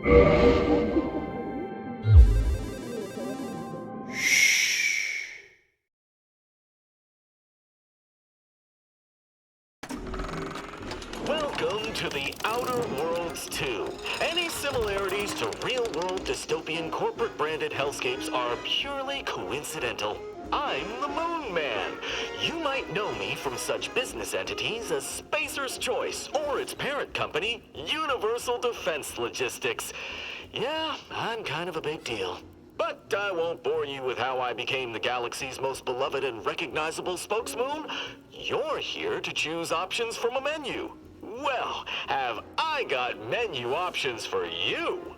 Welcome to the Outer Worlds 2. Any similarities to real-world dystopian corporate-branded hellscapes are purely coincidental. I'm the Moon Man. You might know me from such business entities as Spacer's Choice or its parent company, Universal Defense Logistics. Yeah, I'm kind of a big deal. But I won't bore you with how I became the galaxy's most beloved and recognizable spokesmoon. You're here to choose options from a menu. Well, have I got menu options for you?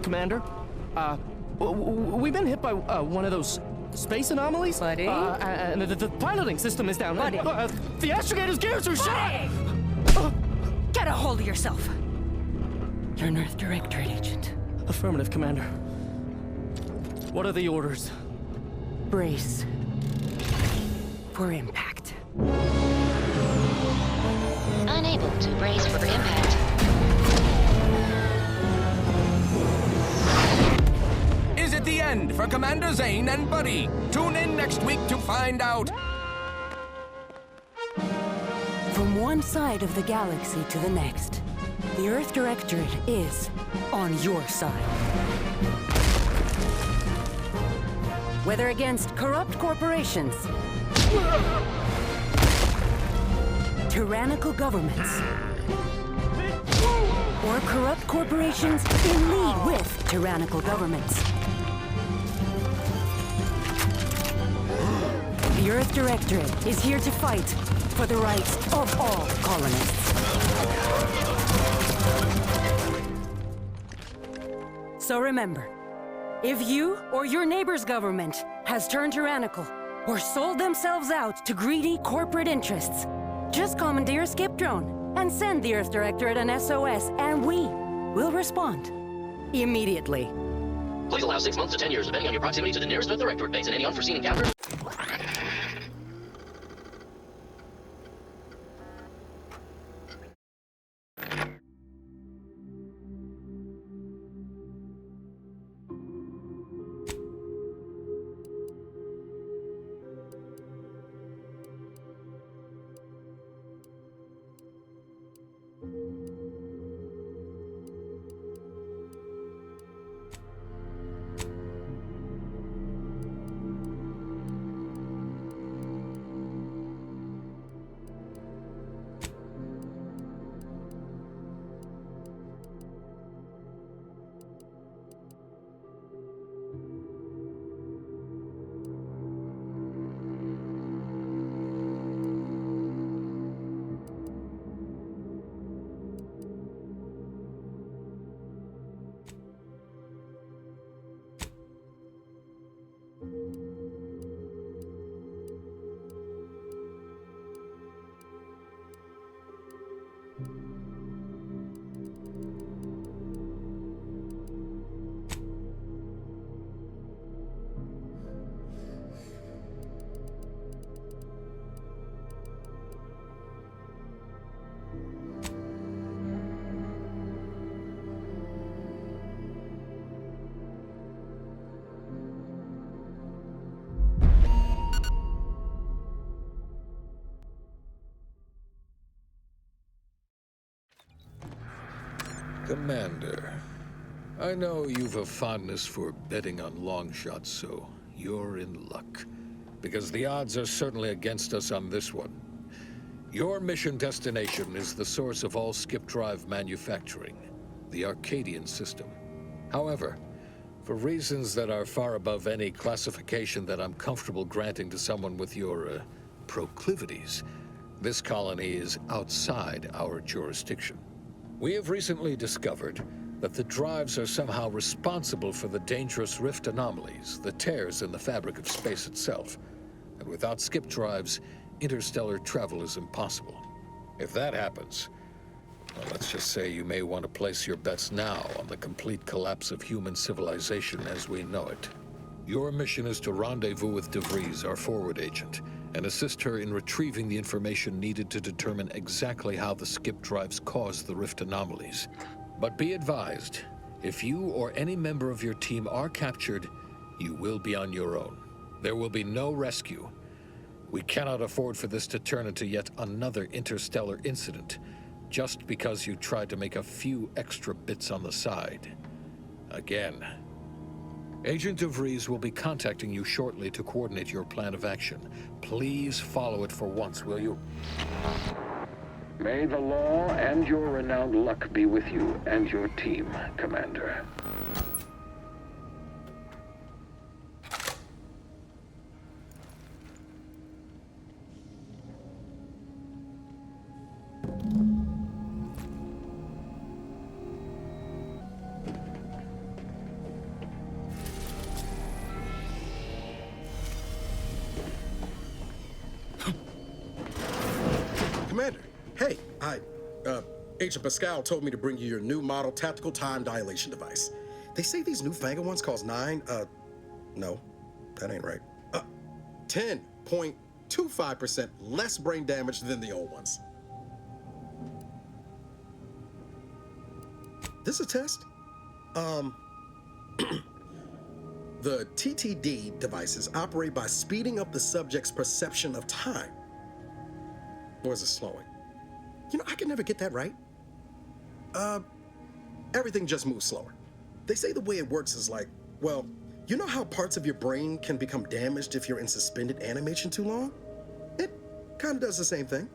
Commander, we've been hit by one of those space anomalies. Buddy? And the piloting system is down. Buddy? The astrogator's gears are shot! Get a hold of yourself. You're an Earth Directorate agent. Affirmative, Commander. What are the orders? Brace for impact. Unable to brace for impact. Is it the end for Commander Zane and Buddy? Tune in next week to find out. From one side of the galaxy to the next, the Earth Directorate is on your side. Whether against corrupt corporations, tyrannical governments, or corrupt corporations in league with tyrannical governments, the Earth Directorate is here to fight for the rights of all colonists. So remember, if you or your neighbor's government has turned tyrannical or sold themselves out to greedy corporate interests, just commandeer a skip drone and send the Earth Directorate an SOS, and we will respond immediately. Please allow 6 months to 10 years, depending on your proximity to the nearest Earth Directorate base and any unforeseen encounters. Commander, I know you've a fondness for betting on long shots, so you're in luck. Because the odds are certainly against us on this one. Your mission destination is the source of all skip drive manufacturing, the Arcadian system. However, for reasons that are far above any classification that I'm comfortable granting to someone with your, proclivities, this colony is outside our jurisdiction. We have recently discovered that the drives are somehow responsible for the dangerous rift anomalies, the tears in the fabric of space itself. And without skip drives, interstellar travel is impossible. If that happens, Well, let's just say you may want to place your bets now on the complete collapse of human civilization as we know it. Your mission is to rendezvous with DeVries, our forward agent, and assist her in retrieving the information needed to determine exactly how the skip drives caused the rift anomalies. But be advised, if you or any member of your team are captured, you will be on your own. There will be no rescue. We cannot afford for this to turn into yet another interstellar incident, just because you tried to make a few extra bits on the side. Again. Agent DeVries will be contacting you shortly to coordinate your plan of action. Please follow it for once, will you? May the law and your renowned luck be with you and your team, Commander. Commander, hey, Agent Pascal told me to bring you your new model tactical time dilation device. They say these newfangled ones cost no, that ain't right. 10.25% less brain damage than the old ones. This a test? The TTD devices operate by speeding up the subject's perception of time. Or is it slowing? You know, I can never get that right. Everything just moves slower. They say the way it works is like, well, you know how parts of your brain can become damaged if you're in suspended animation too long? It kind of does the same thing.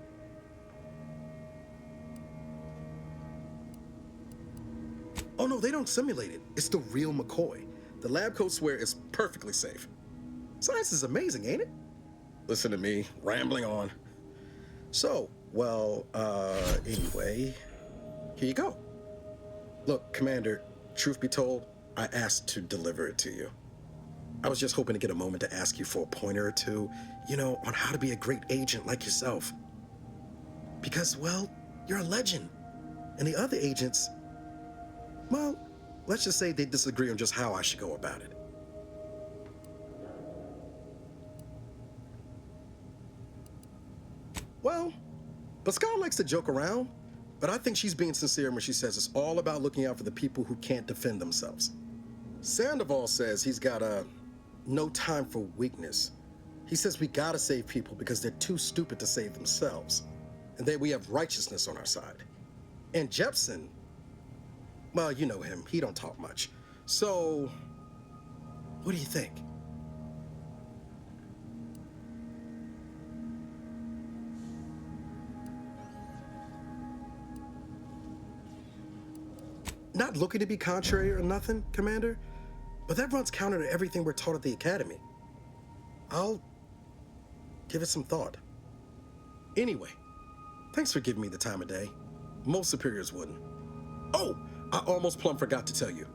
Oh no, they don't simulate it. It's the real McCoy. The lab coats swear it's perfectly safe. Science is amazing, ain't it? Listen to me, rambling on. So, well, anyway, here you go. Look, Commander, truth be told, I asked to deliver it to you. I was just hoping to get a moment to ask you for a pointer or two, you know, on how to be a great agent like yourself. Because, well, you're a legend. And the other agents, well, let's just say they disagree on just how I should go about it. Well, Pascal likes to joke around, but I think she's being sincere when she says it's all about looking out for the people who can't defend themselves. Sandoval says he's got no time for weakness. He says we gotta save people because they're too stupid to save themselves, and that we have righteousness on our side. And Jepson, well, you know him, he don't talk much. So, what do you think? Not looking to be contrary or nothing, Commander, but that runs counter to everything we're taught at the Academy. I'll give it some thought. Anyway, thanks for giving me the time of day. Most superiors wouldn't. Oh, I almost plumb forgot to tell you.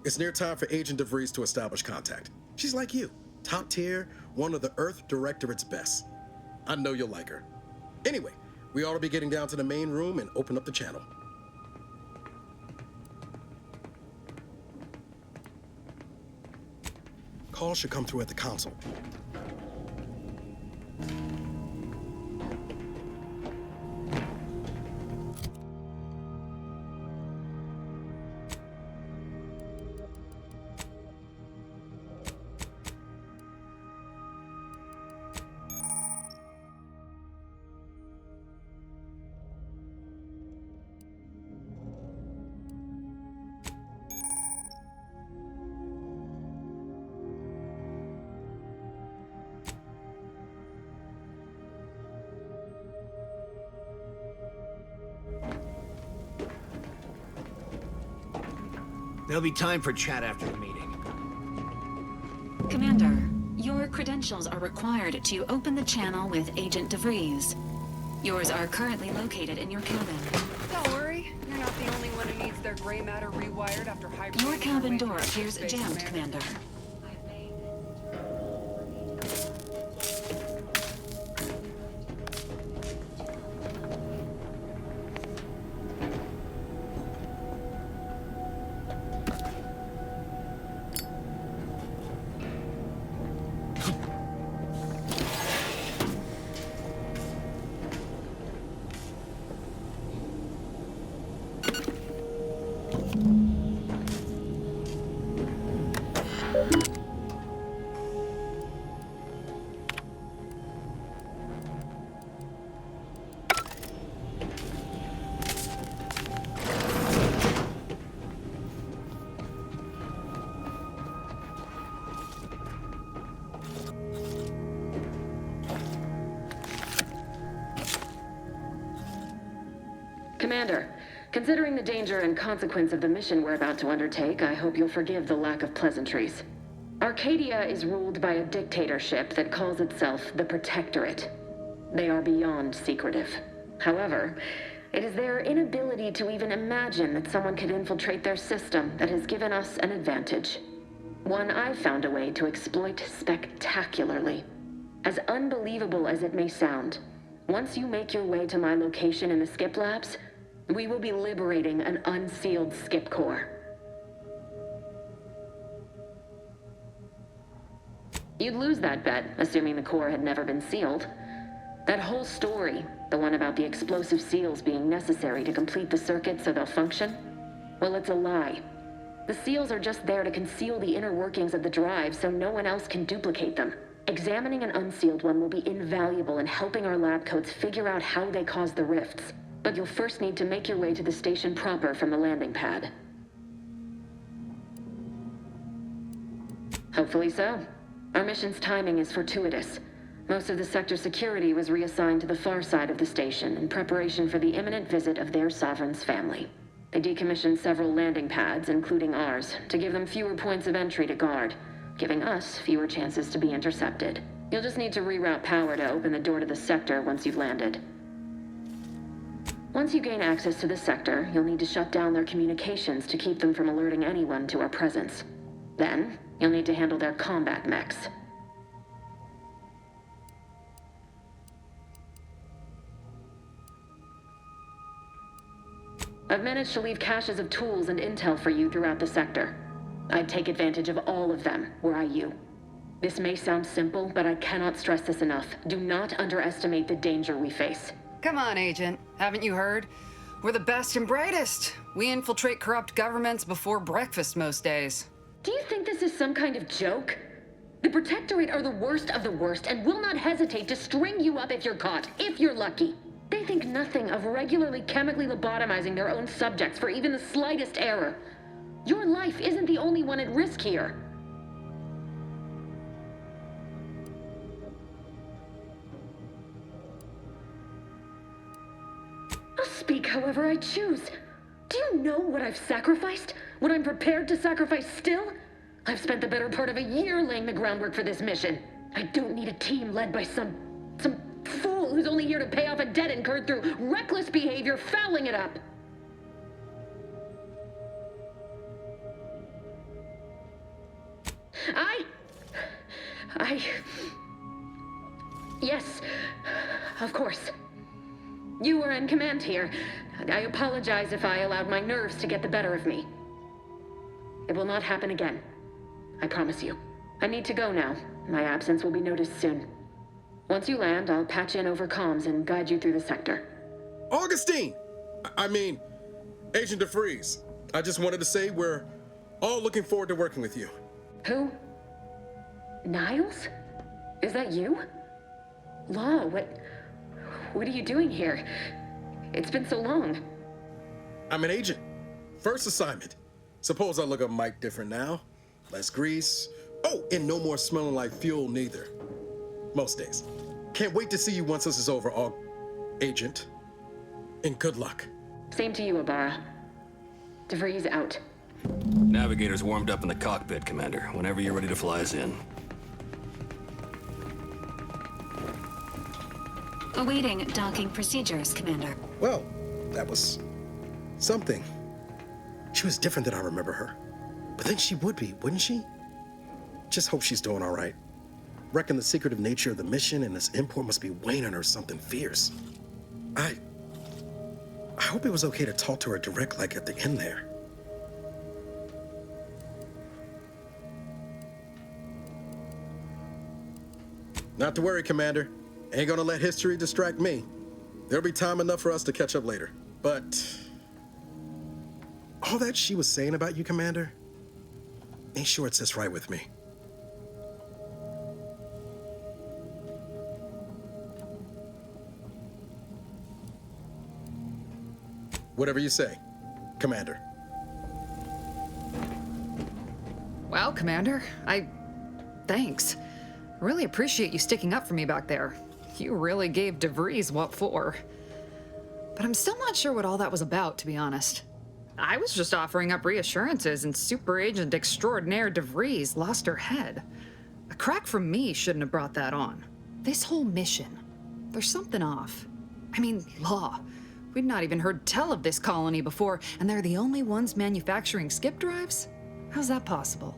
It's near time for Agent DeVries to establish contact. She's like you, top tier, one of the Earth Directorate's best. I know you'll like her. Anyway, we ought to be getting down to the main room and open up the channel. Call should come through at the console. There'll be time for chat after the meeting. Commander, your credentials are required to open the channel with Agent DeVries. Yours are currently located in your cabin. Don't worry, you're not the only one who needs their gray matter rewired after hibernating. Your cabin door appears jammed, Commander. Commander, considering the danger and consequence of the mission we're about to undertake, I hope you'll forgive the lack of pleasantries. Arcadia is ruled by a dictatorship that calls itself the Protectorate. They are beyond secretive. However, it is their inability to even imagine that someone could infiltrate their system that has given us an advantage. One I've found a way to exploit spectacularly. As unbelievable as it may sound, once you make your way to my location in the Skip Labs, we will be liberating an unsealed Skip core. You'd lose that bet, assuming the core had never been sealed. That whole story, the one about the explosive seals being necessary to complete the circuit so they'll function, well, it's a lie. The seals are just there to conceal the inner workings of the drive so no one else can duplicate them. Examining an unsealed one will be invaluable in helping our lab coats figure out how they cause the rifts. But you'll first need to make your way to the station proper from the landing pad. Hopefully so. Our mission's timing is fortuitous. Most of the sector security was reassigned to the far side of the station in preparation for the imminent visit of their sovereign's family. They decommissioned several landing pads, including ours, to give them fewer points of entry to guard, giving us fewer chances to be intercepted. You'll just need to reroute power to open the door to the sector once you've landed. Once you gain access to the sector, you'll need to shut down their communications to keep them from alerting anyone to our presence. Then, you'll need to handle their combat mechs. I've managed to leave caches of tools and intel for you throughout the sector. I'd take advantage of all of them, were I you. This may sound simple, but I cannot stress this enough. Do not underestimate the danger we face. Come on, Agent. Haven't you heard? We're the best and brightest. We infiltrate corrupt governments before breakfast most days. Do you think this is some kind of joke? The Protectorate are the worst of the worst and will not hesitate to string you up if you're caught, if you're lucky. They think nothing of regularly chemically lobotomizing their own subjects for even the slightest error. Your life isn't the only one at risk here. I'll speak however I choose. Do you know what I've sacrificed? What I'm prepared to sacrifice still? I've spent the better part of a year laying the groundwork for this mission. I don't need a team led by some fool who's only here to pay off a debt incurred through reckless behavior, fouling it up. Yes, of course. You were in command here. I apologize if I allowed my nerves to get the better of me. It will not happen again. I promise you. I need to go now. My absence will be noticed soon. Once you land, I'll patch in over comms and guide you through the sector. Augustine! I mean, Agent DeFreeze. I just wanted to say we're all looking forward to working with you. Who? Niles? Is that you? Law, what are you doing here? It's been so long. I'm an agent. First assignment. Suppose I look a mic different now. Less grease. Oh, and no more smelling like fuel neither. Most days. Can't wait to see you once this is over, Agent. And good luck. Same to you, Ibarra. DeVries out. Navigator's warmed up in the cockpit, Commander. Whenever you're ready to fly us in. Awaiting docking procedures, Commander. Well, that was something. She was different than I remember her. But then she would be, wouldn't she? Just hope she's doing all right. Reckon the secretive nature of the mission and this import must be weighing on her something fierce. I hope it was okay to talk to her direct like at the end there. Not to worry, Commander. Ain't gonna let history distract me. There'll be time enough for us to catch up later. But all that she was saying about you, Commander, ain't sure it sits right with me. Whatever you say, Commander. Wow, Commander. Thanks. I really appreciate you sticking up for me back there. You really gave DeVries what for. But I'm still not sure what all that was about, to be honest. I was just offering up reassurances, and Super Agent Extraordinaire DeVries lost her head. A crack from me shouldn't have brought that on. This whole mission, there's something off. I mean, law. We'd not even heard tell of this colony before, and they're the only ones manufacturing skip drives? How's that possible?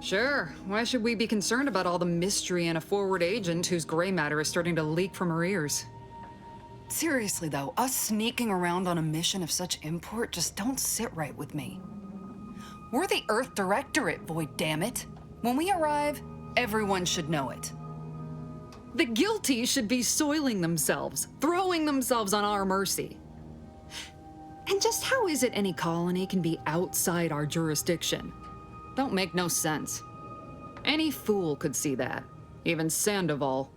Sure. Why should we be concerned about all the mystery in a forward agent whose gray matter is starting to leak from her ears? Seriously though, us sneaking around on a mission of such import just don't sit right with me. We're the Earth Directorate, Void, damn it. When we arrive, everyone should know it. The guilty should be soiling themselves, throwing themselves on our mercy. And just how is it any colony can be outside our jurisdiction? Don't make no sense. Any fool could see that, even Sandoval.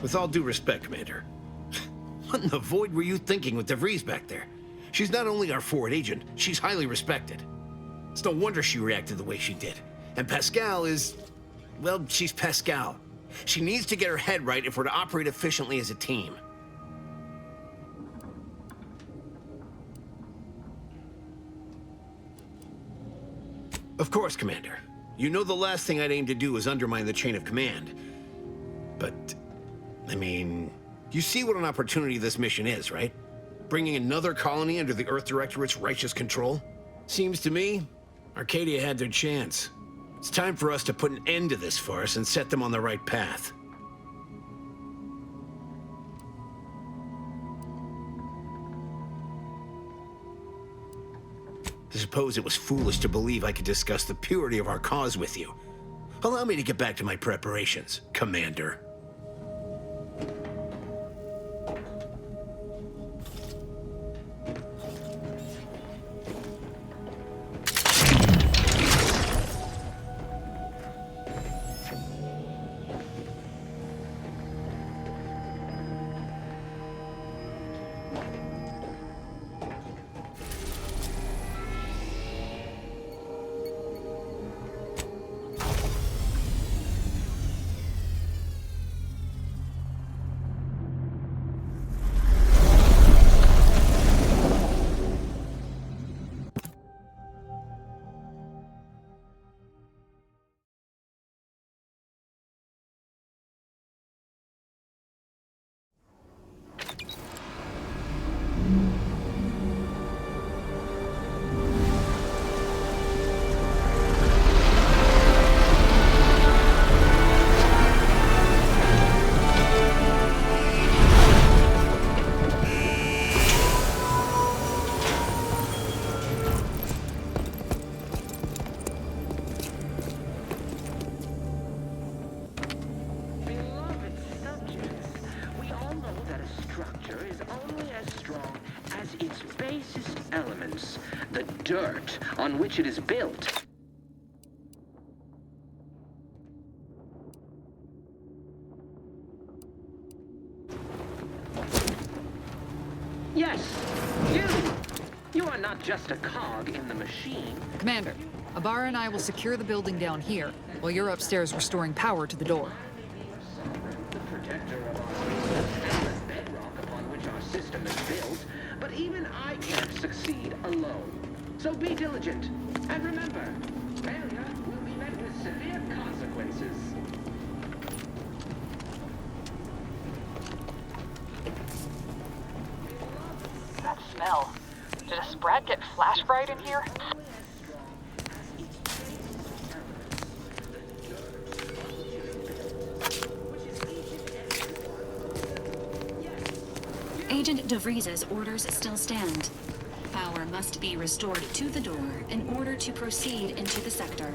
With all due respect, Commander, what in the void were you thinking with DeVries back there? She's not only our forward agent, she's highly respected. It's no wonder she reacted the way she did. And Pascal is, well, she's Pascal. She needs to get her head right if we're to operate efficiently as a team. Of course, Commander. You know the last thing I'd aim to do is undermine the chain of command. But, I mean, you see what an opportunity this mission is, right? Bringing another colony under the Earth Directorate's righteous control? Seems to me, Arcadia had their chance. It's time for us to put an end to this farce and set them on the right path. I suppose it was foolish to believe I could discuss the purity of our cause with you. Allow me to get back to my preparations, Commander. The dirt on which it is built. Yes, you are not just a cog in the machine. Commander, Ibarra and I will secure the building down here, while you're upstairs restoring power to the door. The protector of our system and the bedrock upon which our system is built, but even I can't succeed alone. So be diligent, and remember, failure will be met with severe consequences. That smell. Did a sprat get flash fried in here? Yes, Agent DeVries' orders still stand. Power must be restored to the door in order to proceed into the sector.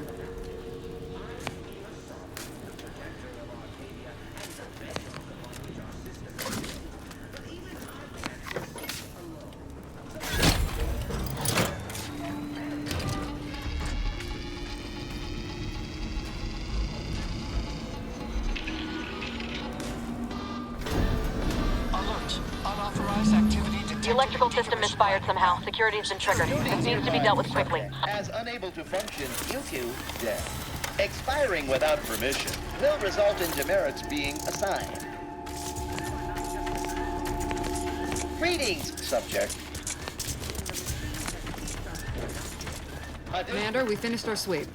The electrical system misfired somehow. Security has been triggered. This needs to be dealt with quickly. As unable to function due to death. Expiring without permission will result in demerits being assigned. Greetings, subject. Commander, we finished our sweep.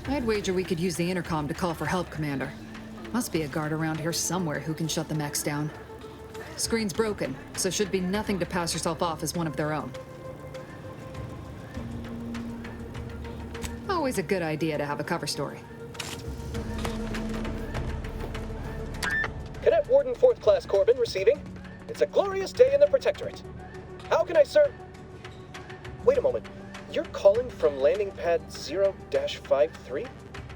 I'd wager we could use the intercom to call for help, Commander. Must be a guard around here somewhere who can shut the mechs down. Screen's broken, so should be nothing to pass yourself off as one of their own. Always a good idea to have a cover story. Cadet Warden 4th Class Corbin receiving. It's a glorious day in the Protectorate. How can I serve? Wait a moment. You're calling from landing pad 0-53?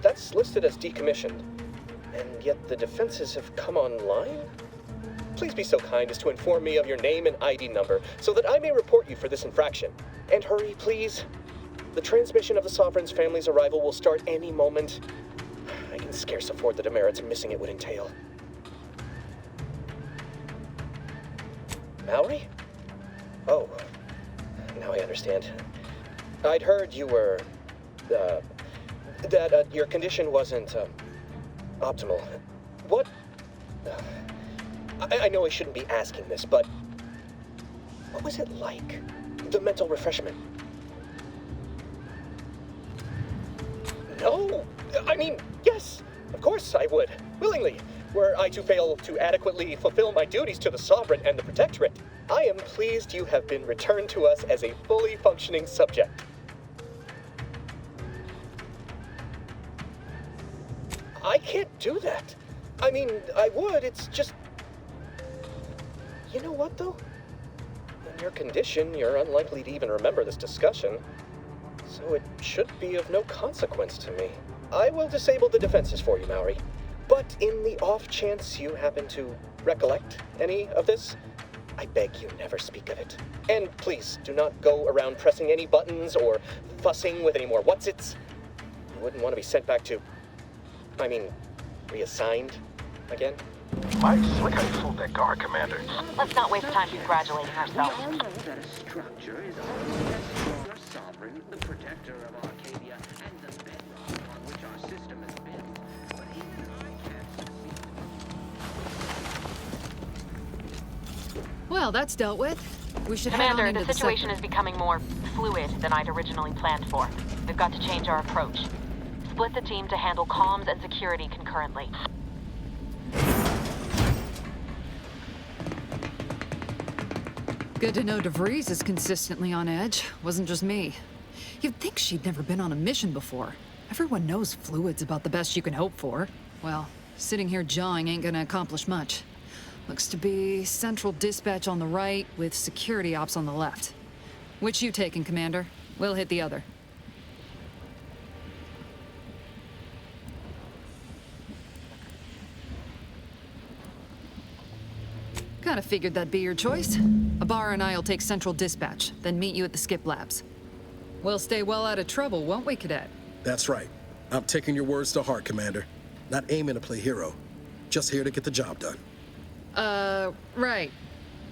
That's listed as decommissioned. And yet the defenses have come online? Please be so kind as to inform me of your name and ID number so that I may report you for this infraction. And hurry, please. The transmission of the Sovereign's family's arrival will start any moment. I can scarce afford the demerits missing it would entail. Mallory? Oh, now I understand. I'd heard you were, that your condition wasn't, optimal. What? I know I shouldn't be asking this, but what was it like? The mental refreshment? No! I mean, yes! Of course I would. Willingly. Were I to fail to adequately fulfill my duties to the Sovereign and the Protectorate, I am pleased you have been returned to us as a fully functioning subject. I can't do that. I mean, I would, it's just... You know what, though? In your condition, you're unlikely to even remember this discussion, so it should be of no consequence to me. I will disable the defenses for you, Mallory, but in the off chance you happen to recollect any of this, I beg you never speak of it. And please, do not go around pressing any buttons or fussing with any more what's-its. You wouldn't want to be sent back to... I mean, reassigned again? Mike, look how you fooled that guard, Commander. Let's not waste time congratulating ourselves. We all know that a structure is only as strong as Sovereign, the protector of Arcadia, and the bedrock upon which our system is built. But even I can't succeed. Well, that's dealt with. We should head on Commander, into the situation sector. is becoming more fluid than I'd originally planned for. We've got to change our approach. Split the team to handle comms and security concurrently. Good to know DeVries is consistently on edge. Wasn't just me. You'd think she'd never been on a mission before. Everyone knows fluid's about the best you can hope for. Well, sitting here jawing ain't gonna accomplish much. Looks to be central dispatch on the right with security ops on the left. Which you taking, Commander? We'll hit the other. Kinda figured that'd be your choice. Abar and I'll take central dispatch, then meet you at the skip labs. We'll stay well out of trouble, won't we, Cadet? That's right. I'm taking your words to heart, Commander. Not aiming to play hero. Just here to get the job done. Right.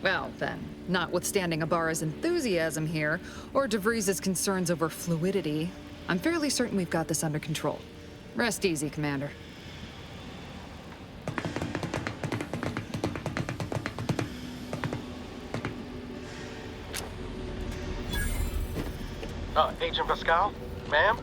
Well, then, notwithstanding Abar's enthusiasm here, or DeVries' concerns over fluidity, I'm fairly certain we've got this under control. Rest easy, Commander. Agent Pascal? Ma'am?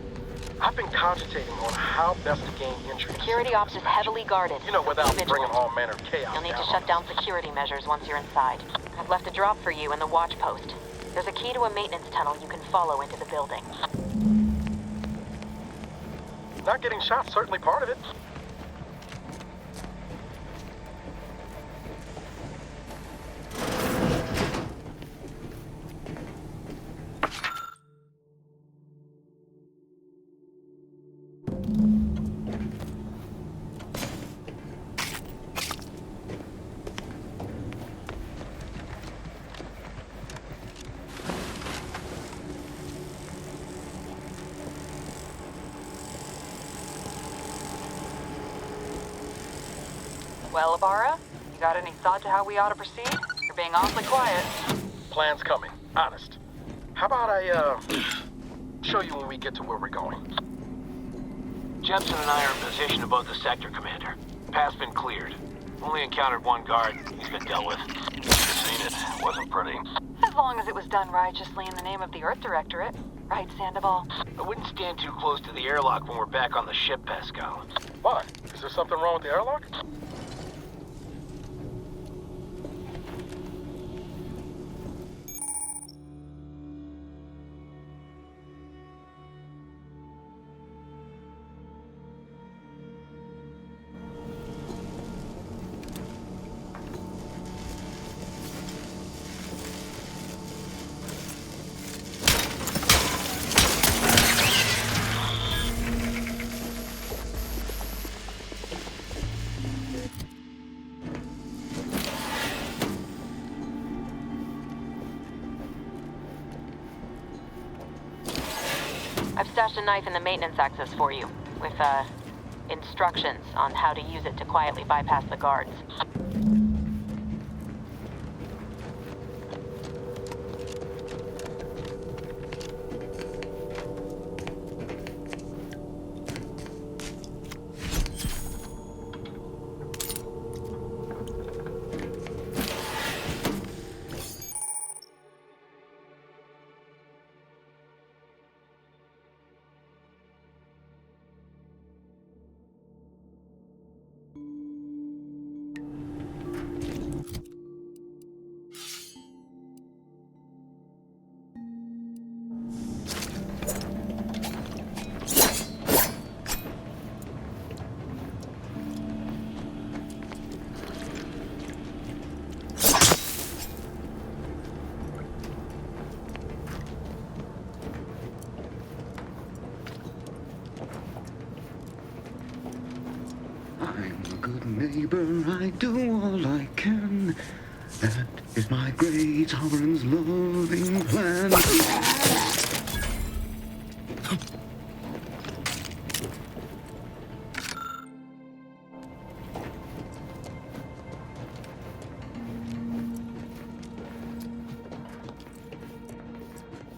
I've been cogitating on how best to gain entry. Security ops is heavily guarded. You know, without bringing all manner of chaos. You'll need to shut down security measures once you're inside. I've left a drop for you in the watch post. There's a key to a maintenance tunnel you can follow into the building. Not getting shot, certainly part of it. Well, Ibarra, you got any thought to how we ought to proceed? You're being awfully quiet. Plan's coming, honest. How about I, show you when we get to where we're going? Jepson and I are in position above the sector, Commander. Path's been cleared. Only encountered one guard. He's been dealt with. Seen it. Wasn't pretty. As long as it was done righteously in the name of the Earth Directorate. Right, Sandoval? I wouldn't stand too close to the airlock when we're back on the ship, Pascal. Why? Is there something wrong with the airlock? I've stashed a knife in the maintenance access for you, with, instructions on how to use it to quietly bypass the guards. I'm a good neighbor, I do all I can. That is my great sovereign's loving plan.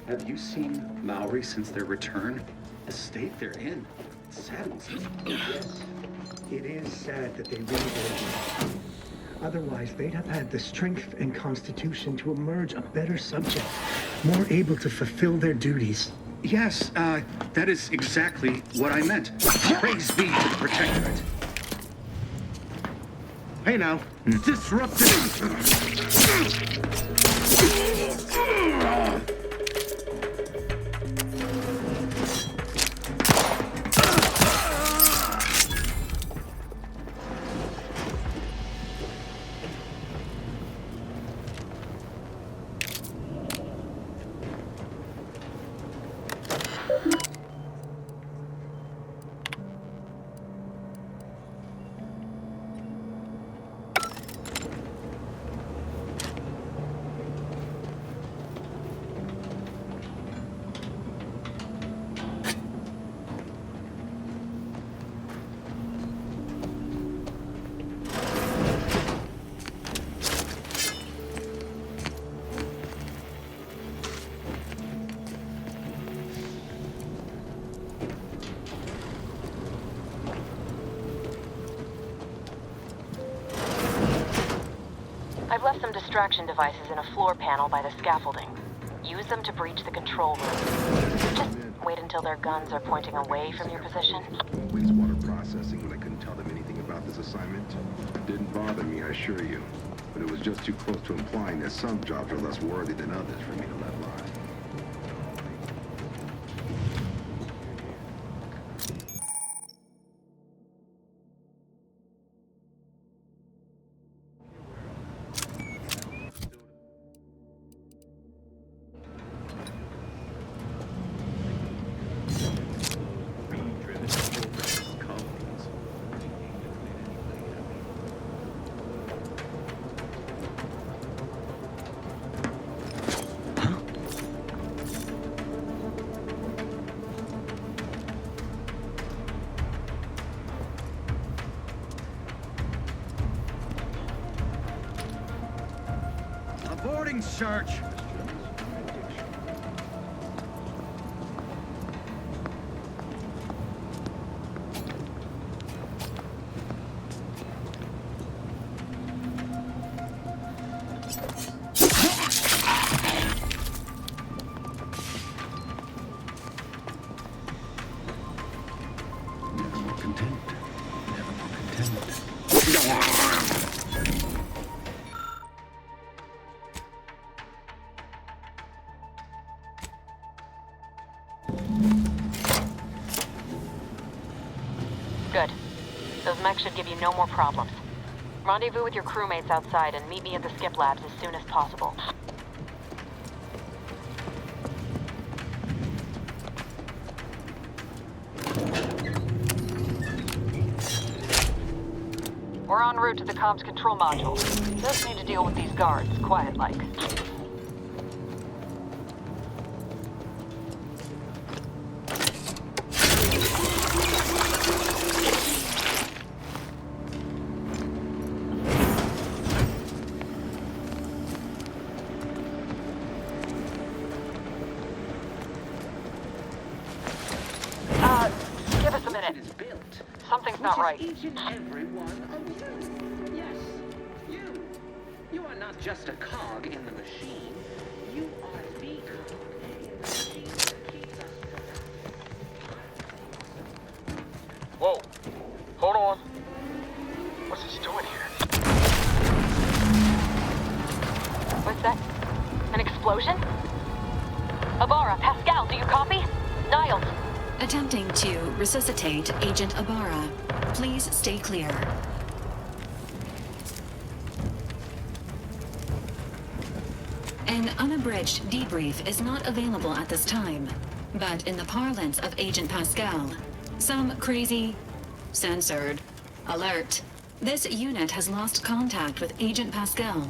Have you seen Maori since their return? The state they're in saddens me. Yes, it is sad that they really did. Otherwise, they'd have had the strength and constitution to emerge a better subject, more able to fulfill their duties. Yes, that is exactly what I meant. Praise be to the Protectorate. Hey now, disrupted. I've left some distraction devices in a floor panel by the scaffolding. Use them to breach the control room. Just wait until their guns are pointing away from your position. Wastewater processing when I couldn't tell them anything about this assignment. Didn't bother me, I assure you. But it was just too close to implying that some jobs are less worthy than others for me to let lie. Aborting search. Good. Those mechs should give you no more problems. Rendezvous with your crewmates outside and meet me at the skip labs as soon as possible. We're en route to the comms control module. Just need to deal with these guards, quiet-like. Give us a minute. Something's not right. Each and every one of you. Yes, you. You are not just a cog in the machine. You are the cog in the machine that keeps us. Whoa. Hold on. What's this doing here? What's that? An explosion? Ibarra, Pascal, do you copy? Niles. Attempting to resuscitate Agent Ibarra. Please stay clear. An unabridged debrief is not available at this time, but in the parlance of Agent Pascal, some crazy, censored, alert. This unit has lost contact with Agent Pascal.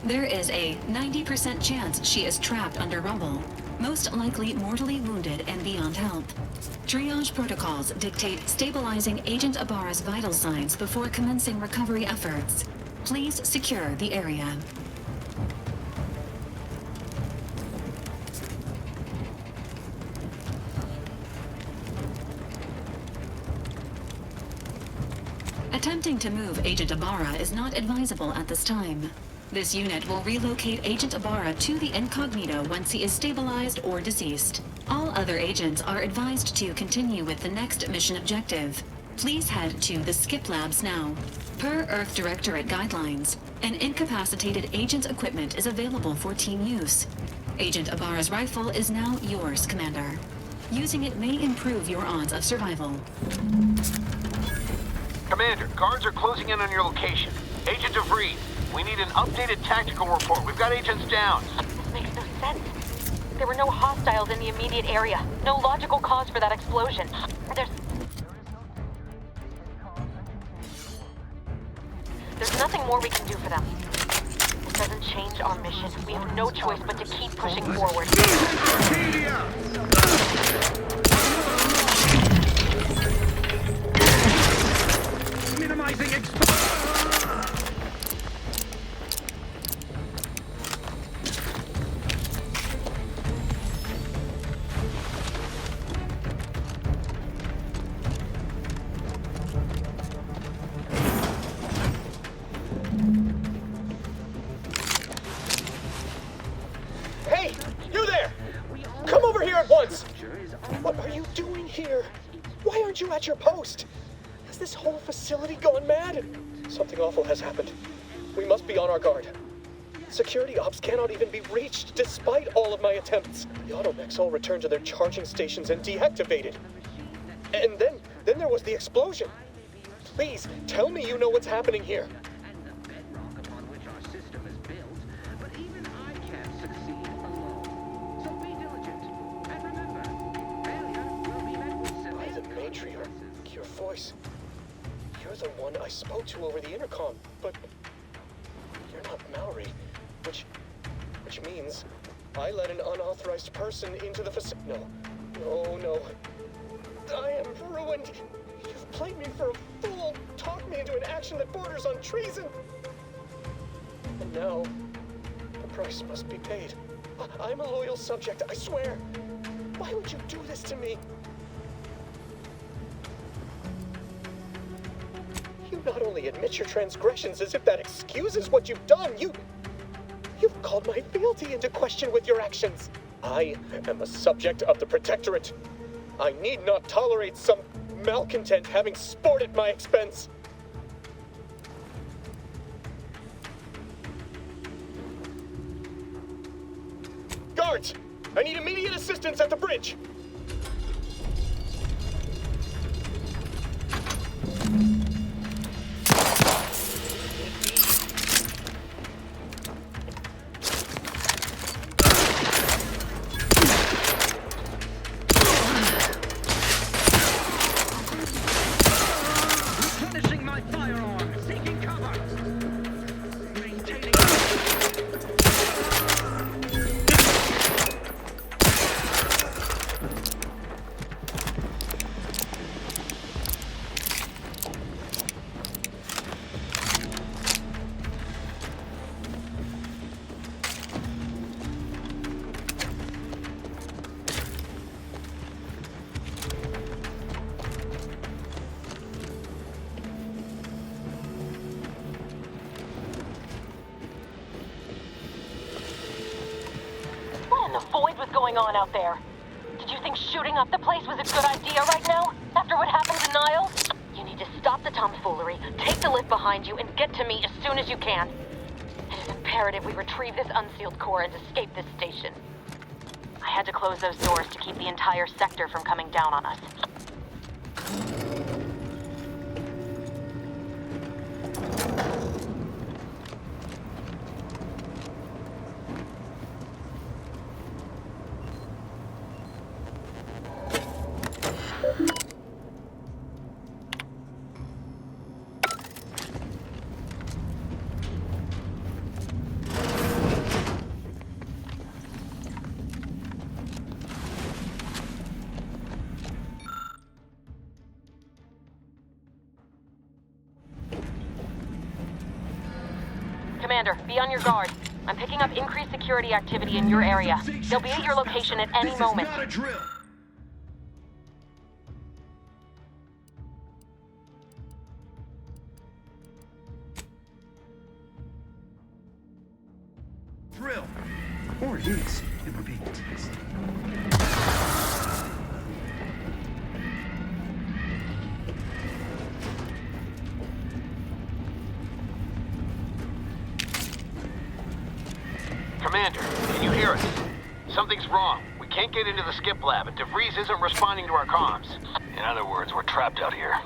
There is a 90% chance she is trapped under rubble, most likely mortally wounded and beyond help. Triage protocols dictate stabilizing Agent Ibarra's vital signs before commencing recovery efforts. Please secure the area. Attempting to move Agent Ibarra is not advisable at this time. This unit will relocate Agent Ibarra to the incognito once he is stabilized or deceased. All other agents are advised to continue with the next mission objective. Please head to the skip labs now. Per Earth Directorate guidelines, an incapacitated agent's equipment is available for team use. Agent Ibarra's rifle is now yours, Commander. Using it may improve your odds of survival. Commander, guards are closing in on your location. Agent DeVries, we need an updated tactical report. We've got agents down. This makes no sense. There were no hostiles in the immediate area. No logical cause for that explosion. There's nothing more we can do for them. It doesn't change our mission. We have no choice but to keep pushing forward. Minimizing Hey, you there! Come over here at once! What are you doing here? Why aren't you at your post? Has this whole facility gone mad? Something awful has happened. We must be on our guard. Security ops cannot even be reached despite all of my attempts. The automechs all returned to their charging stations and deactivated. And then there was the explosion. Please, tell me you know what's happening here. By the matriarch, your voice. You're the one I spoke to over the intercom, but you're not Mallory, which means I let an unauthorized person into the facility. No. I am ruined. You've played me for a fool, talked me into an action that borders on treason. And now, the price must be paid. I'm a loyal subject, I swear. Why would you do this to me? You not only admit your transgressions as if that excuses what you've done, you've called my fealty into question with your actions. I am a subject of the Protectorate. I need not tolerate some malcontent having sport at my expense. Guards! I need immediate assistance at the bridge! Replenishing my firearm, seeking cover. Maintaining. What in the void was going on out there? Did you think shooting up the place was a good idea right now? After what happened to Niles? You need to stop the tomfoolery, take the lift behind you, and get to me as soon as you can. It is imperative we retrieve this unsealed core and escape this station. I had to close those doors to keep the entire sector from coming down on us. Commander, be on your guard. I'm picking up increased security activity in your area. They'll be at your location at any moment. Not a drill. Drill. Or it is, and we're being tested. Commander, can you hear us? Something's wrong. We can't get into the skip lab, and DeVries isn't responding to our comms. In other words, we're trapped out here.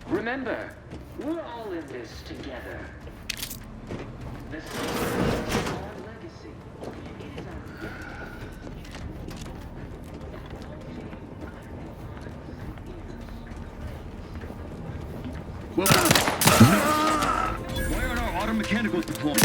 Remember, we're all in this together. The system is our legacy. It is our... Why aren't our auto mechanicals deployed?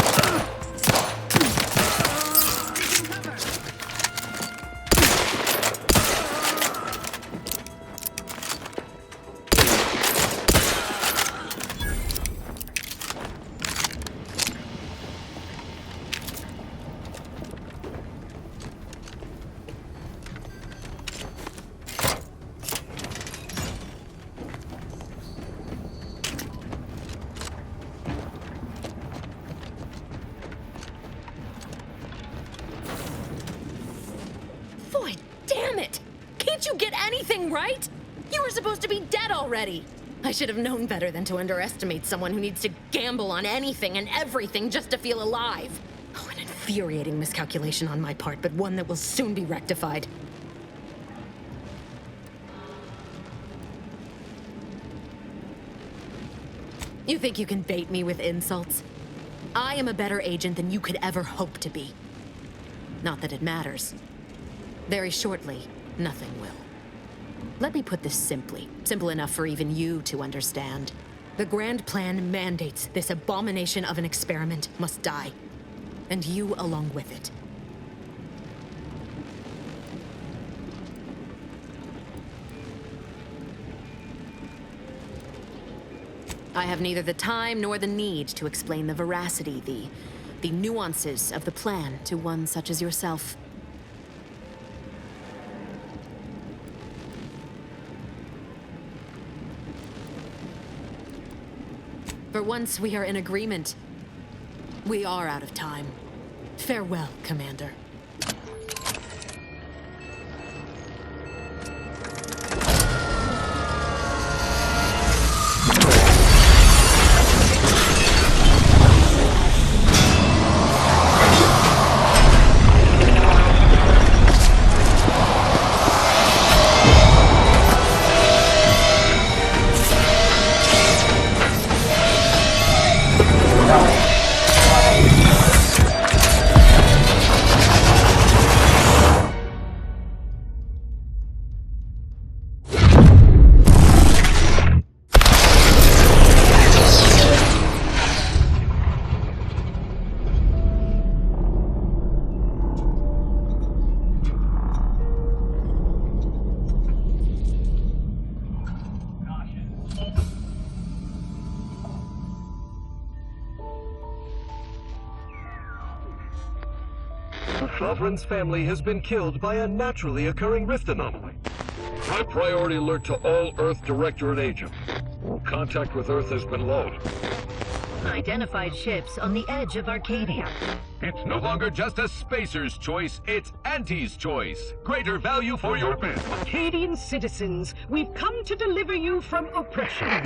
Boy, damn it! Can't you get anything right? You were supposed to be dead already. I should have known better than to underestimate someone who needs to gamble on anything and everything just to feel alive. Oh, an infuriating miscalculation on my part, but one that will soon be rectified. You think you can bait me with insults? I am a better agent than you could ever hope to be. Not that it matters. Very shortly, nothing will. Let me put this simply, simple enough for even you to understand. The grand plan mandates this abomination of an experiment must die, and you along with it. I have neither the time nor the need to explain the veracity, the nuances of the plan to one such as yourself. For once we are in agreement. We are out of time. Farewell, Commander. Sovereign's family has been killed by a naturally occurring rift anomaly. High priority alert to all Earth Directorate agents. Contact with Earth has been lost. Identified ships on the edge of Arcadia. It's no longer just a spacer's choice, it's Auntie's choice. Greater value for your bid. Arcadian citizens, we've come to deliver you from oppression.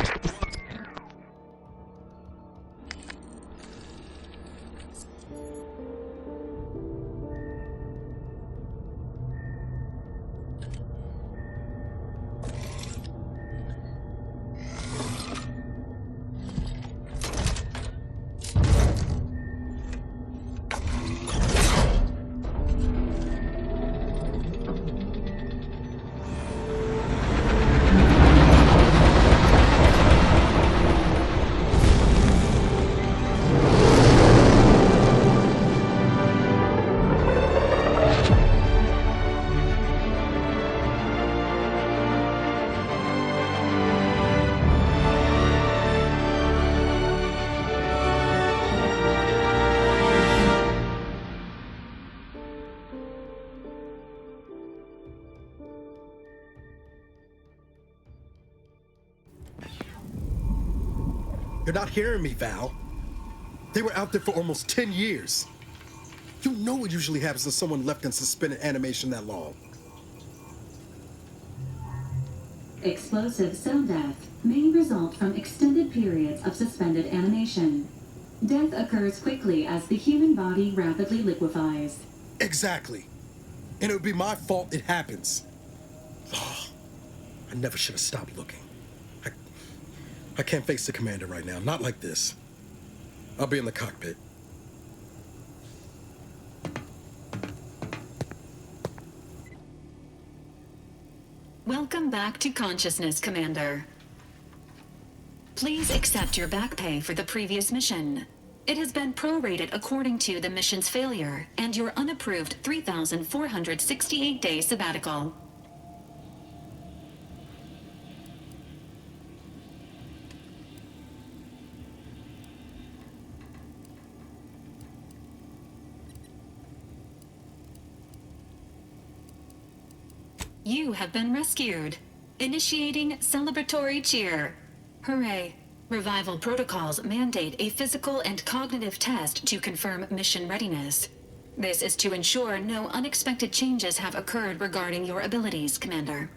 You're not hearing me, Val. They were out there for almost 10 years. You know what usually happens to someone left in suspended animation that long. Explosive cell death may result from extended periods of suspended animation. Death occurs quickly as the human body rapidly liquefies. Exactly. And it would be my fault it happens. Oh, I never should have stopped looking. I can't face the commander right now, not like this. I'll be in the cockpit. Welcome back to consciousness, Commander. Please accept your back pay for the previous mission. It has been prorated according to the mission's failure and your unapproved 3,468-day sabbatical. You have been rescued. Initiating celebratory cheer. Hooray. Revival protocols mandate a physical and cognitive test to confirm mission readiness. This is to ensure no unexpected changes have occurred regarding your abilities, Commander.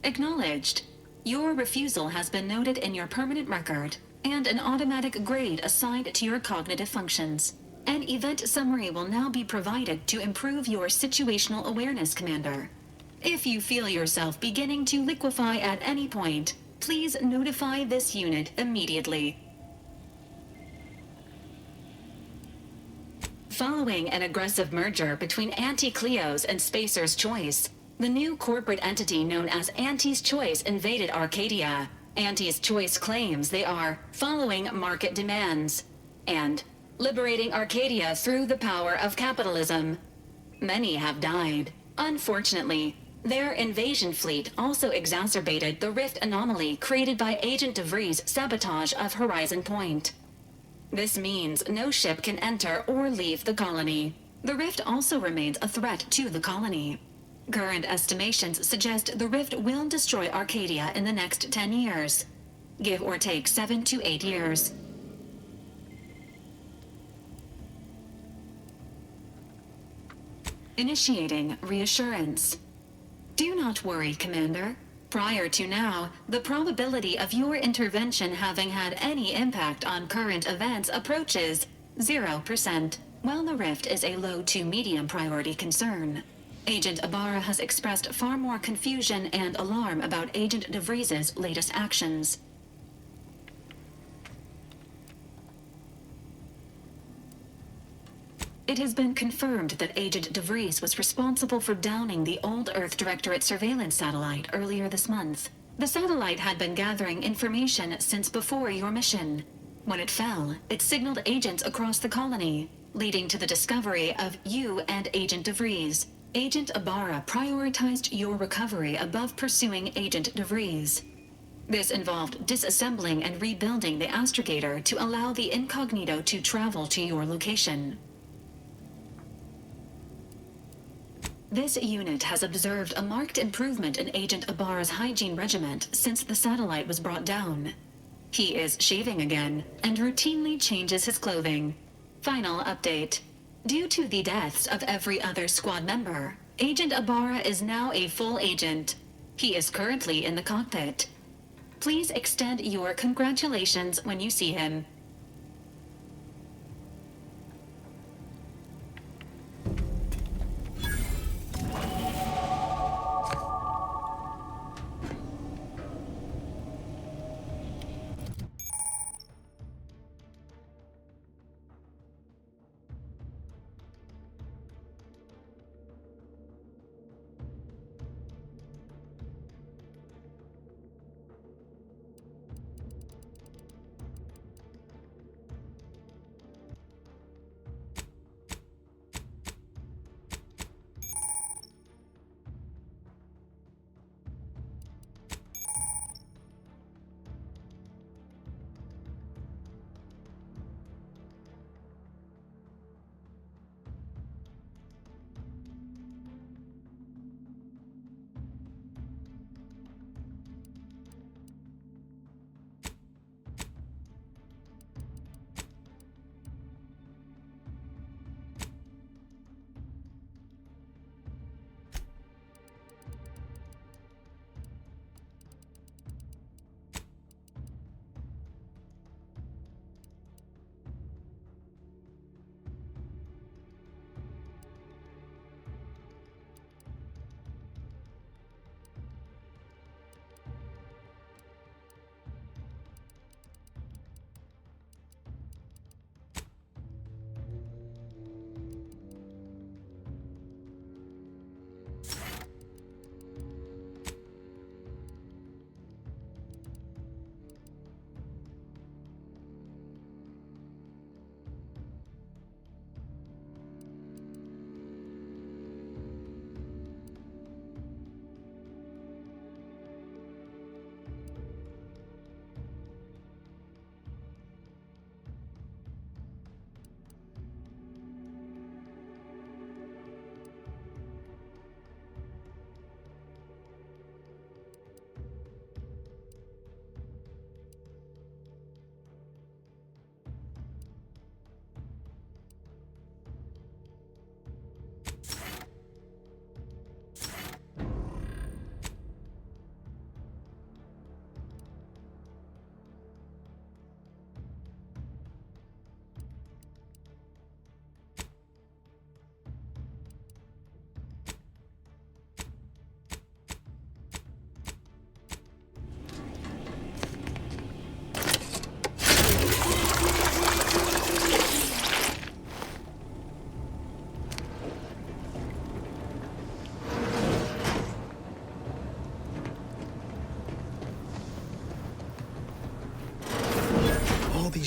Acknowledged. Your refusal has been noted in your permanent record, and an automatic grade assigned to your cognitive functions. An event summary will now be provided to improve your situational awareness, Commander. If you feel yourself beginning to liquefy at any point, please notify this unit immediately. Following an aggressive merger between Anti-Cleo's and Spacer's Choice, the new corporate entity known as Anti's Choice invaded Arcadia. Anti's Choice claims they are following market demands and liberating Arcadia through the power of capitalism. Many have died. Unfortunately, their invasion fleet also exacerbated the rift anomaly created by Agent DeVries' sabotage of Horizon Point. This means no ship can enter or leave the colony. The rift also remains a threat to the colony. Current estimations suggest the rift will destroy Arcadia in the next 10 years. Give or take 7 to 8 years. Initiating reassurance. Do not worry, Commander. Prior to now, the probability of your intervention having had any impact on current events approaches 0%, while the rift is a low to medium priority concern. Agent Ibarra has expressed far more confusion and alarm about Agent DeVries' latest actions. It has been confirmed that Agent DeVries was responsible for downing the Old Earth Directorate surveillance satellite earlier this month. The satellite had been gathering information since before your mission. When it fell, it signaled agents across the colony, leading to the discovery of you and Agent DeVries. Agent Ibarra prioritized your recovery above pursuing Agent DeVries. This involved disassembling and rebuilding the astrogator to allow the incognito to travel to your location. This unit has observed a marked improvement in Agent Ibarra's hygiene regiment since the satellite was brought down. He is shaving again and routinely changes his clothing. Final update. Due to the deaths of every other squad member, Agent Ibarra is now a full agent. He is currently in the cockpit. Please extend your congratulations when you see him.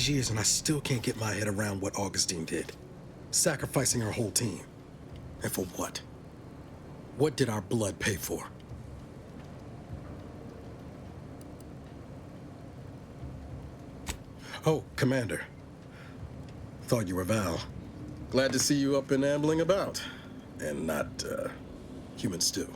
these years and I still can't get my head around what Augustine did. Sacrificing her whole team. And for what? What did our blood pay for? Oh, Commander. Thought you were Val. Glad to see you up and ambling about. And not, human stew.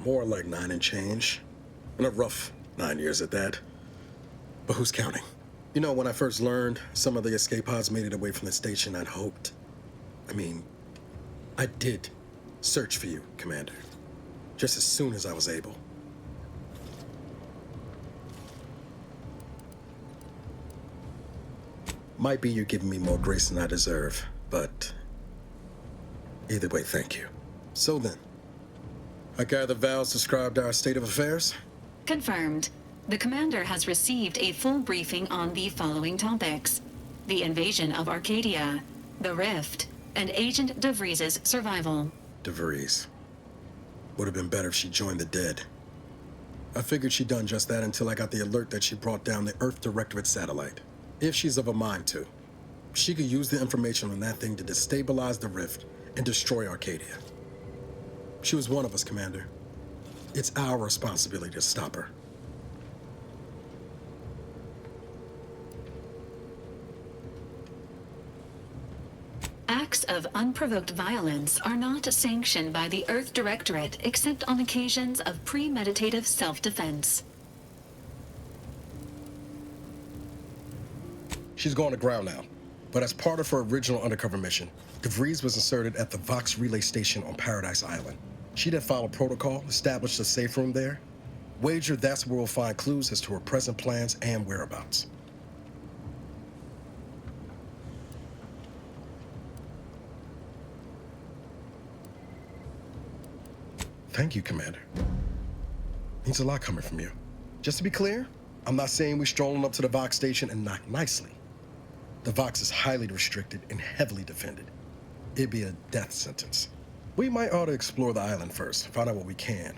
More like 9 and change. And a rough 9 years at that. But who's counting? You know, when I first learned some of the escape pods made it away from the station, I'd hoped. I did search for you, Commander. Just as soon as I was able. Might be you're giving me more grace than I deserve, but either way, thank you. So then, I gather Val's described our state of affairs? Confirmed. The commander has received a full briefing on the following topics: the invasion of Arcadia, the Rift, and Agent DeVries's survival. DeVries. Would have been better if she joined the dead. I figured she'd done just that until I got the alert that she brought down the Earth Directorate satellite. If she's of a mind to, she could use the information on that thing to destabilize the Rift and destroy Arcadia. She was one of us, Commander. It's our responsibility to stop her. Acts of unprovoked violence are not sanctioned by the Earth Directorate except on occasions of premeditative self-defense. She's gone to ground now, but as part of her original undercover mission, DeVries was inserted at the Vox Relay Station on Paradise Island. She'd have followed protocol, established a safe room there. Wager that's where we'll find clues as to her present plans and whereabouts. Thank you, Commander. Means a lot coming from you. Just to be clear, I'm not saying we're strolling up to the Vox station and knock nicely. The Vox is highly restricted and heavily defended. It'd be a death sentence. We might ought to explore the island first, find out what we can.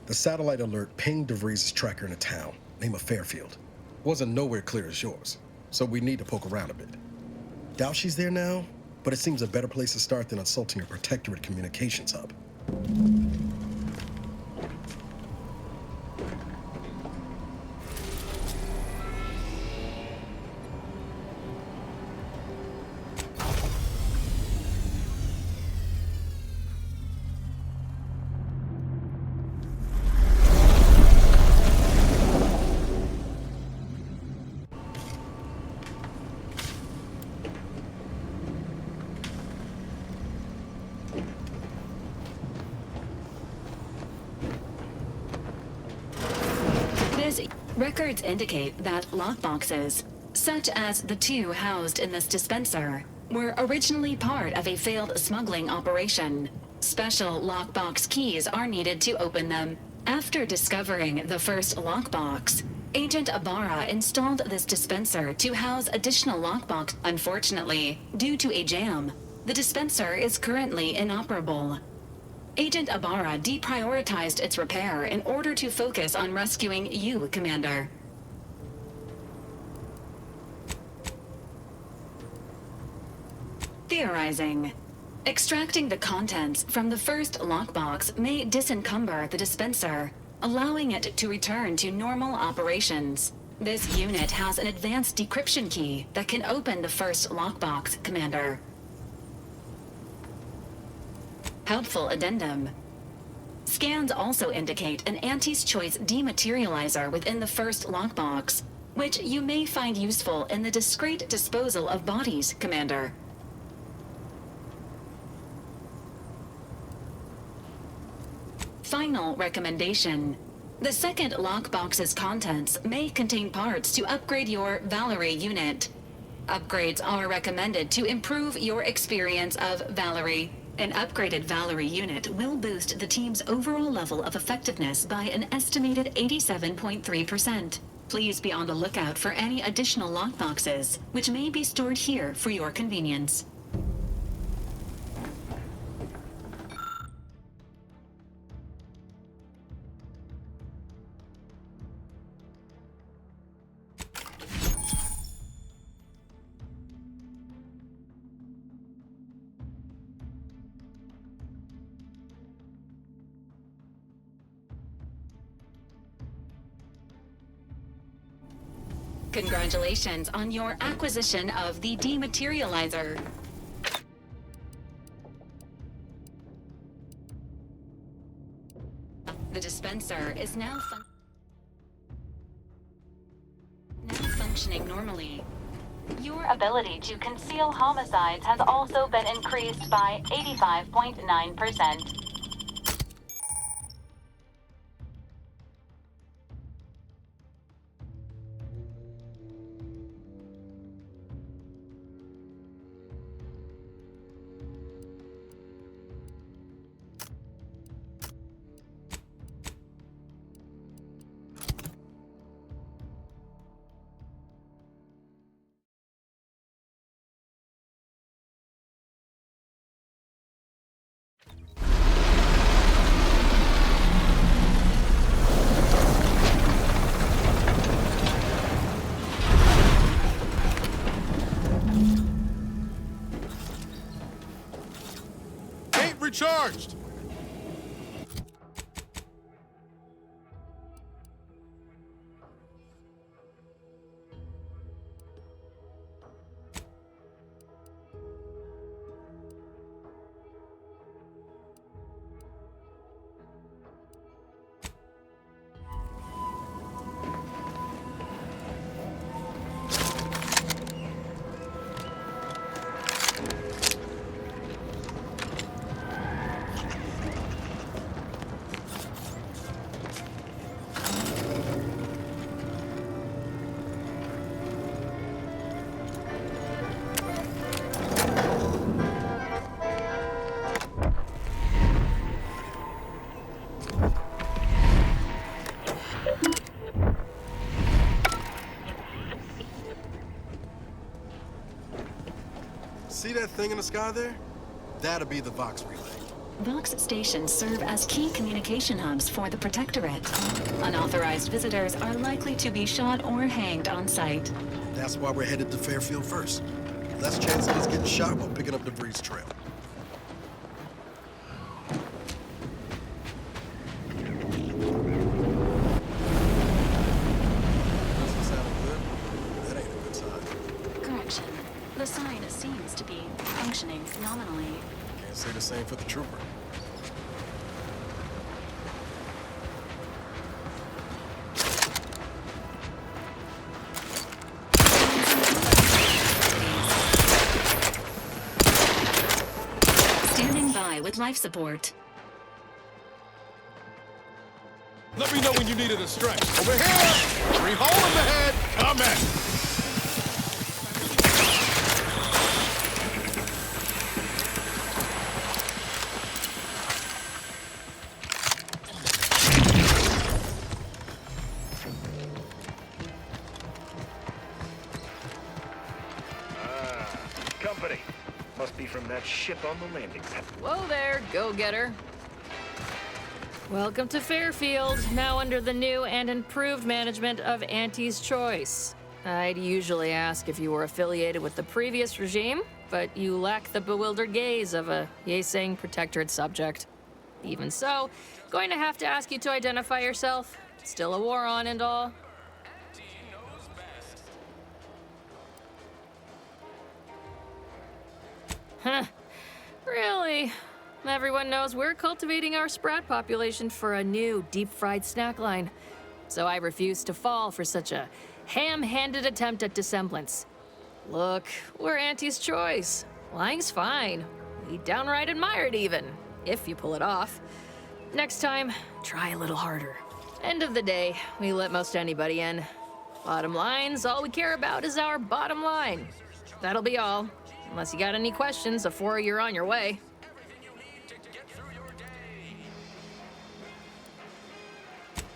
The satellite alert pinged DeVries' tracker in a town, name of Fairfield. Wasn't nowhere clear as yours, so we need to poke around a bit. Doubt she's there now, but it seems a better place to start than insulting a protectorate communications hub. Records indicate that lockboxes, such as the two housed in this dispenser, were originally part of a failed smuggling operation. Special lockbox keys are needed to open them. After discovering the first lockbox, Agent Ibarra installed this dispenser to house additional lockbox. Unfortunately, due to a jam, the dispenser is currently inoperable. Agent Ibarra deprioritized its repair in order to focus on rescuing you, Commander. Theorizing. Extracting the contents from the first lockbox may disencumber the dispenser, allowing it to return to normal operations. This unit has an advanced decryption key that can open the first lockbox, Commander. Helpful addendum. Scans also indicate an Anti's Choice dematerializer within the first lockbox, which you may find useful in the discreet disposal of bodies, Commander. Final recommendation. The second lockbox's contents may contain parts to upgrade your Valerie unit. Upgrades are recommended to improve your experience of Valerie. An upgraded Valerie unit will boost the team's overall level of effectiveness by an estimated 87.3%. Please be on the lookout for any additional lockboxes, which may be stored here for your convenience. Congratulations on your acquisition of the dematerializer. The dispenser is now functioning normally. Your ability to conceal homicides has also been increased by 85.9%. Recharged! See that thing in the sky there? That'll be the Vox relay. Vox stations serve as key communication hubs for the Protectorate. Unauthorized visitors are likely to be shot or hanged on sight. That's why we're headed to Fairfield first. Less chance of us getting shot while picking up debris trail. Doesn't sound good. That ain't a good sign. Correction. The sign seems to be functioning nominally. Can't say the same for the trooper. Standing by with life support. Let me know when you needed a stretch. Over here! 3 hole in the head! Coming! Company. Must be from that ship on the landing pad. Whoa there, go-getter. Welcome to Fairfield, now under the new and improved management of Auntie's Choice. I'd usually ask if you were affiliated with the previous regime, but you lack the bewildered gaze of a yay-saying Protectorate subject. Even so, going to have to ask you to identify yourself. Still a war on and all. Huh. Really? Everyone knows we're cultivating our sprat population for a new deep-fried snack line. So I refuse to fall for such a ham-handed attempt at dissemblance. Look, we're Auntie's Choice. Lying's fine. We downright admire it even, if you pull it off. Next time, try a little harder. End of the day, we let most anybody in. Bottom line's all we care about is our bottom line. That'll be all. Unless you got any questions before you're on your way.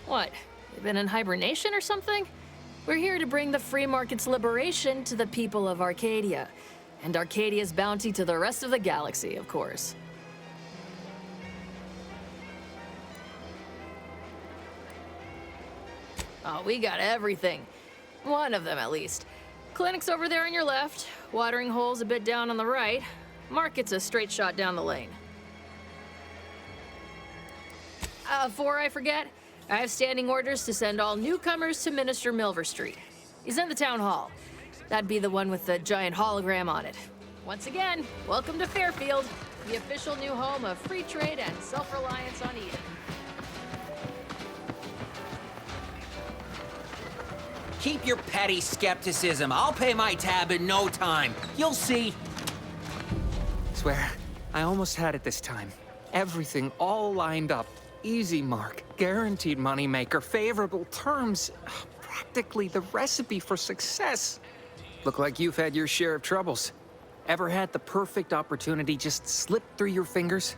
What? You been in hibernation or something? We're here to bring the free market's liberation to the people of Arcadia. And Arcadia's bounty to the rest of the galaxy, of course. Oh, we got everything. One of them, at least. Clinic's over there on your left, watering hole's a bit down on the right. Market's a straight shot down the lane. Before I forget, I have standing orders to send all newcomers to Minister Milver Street. He's in the town hall. That'd be the one with the giant hologram on it. Once again, welcome to Fairfield, the official new home of free trade and self-reliance on Eden. Keep your petty skepticism. I'll pay my tab in no time. You'll see. Swear, I almost had it this time. Everything all lined up. Easy mark, guaranteed moneymaker, favorable terms. Practically the recipe for success. Look like you've had your share of troubles. Ever had the perfect opportunity just slip through your fingers?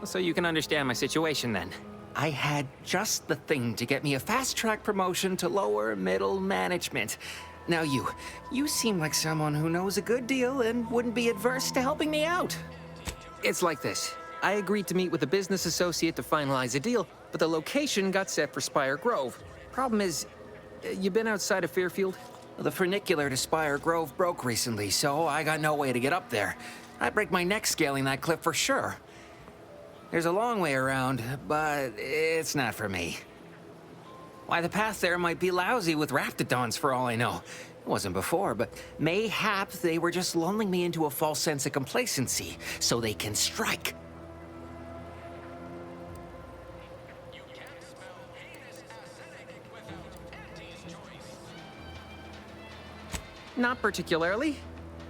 So you can understand my situation then. I had just the thing to get me a fast-track promotion to lower middle management. Now you seem like someone who knows a good deal and wouldn't be adverse to helping me out. It's like this. I agreed to meet with a business associate to finalize a deal, but the location got set for Spire Grove. Problem is, you been outside of Fairfield? The funicular to Spire Grove broke recently, so I got no way to get up there. I'd break my neck scaling that cliff for sure. There's a long way around, but it's not for me. Why, the path there might be lousy with raptidons for all I know. It wasn't before, but mayhap they were just lulling me into a false sense of complacency so they can strike. Not particularly.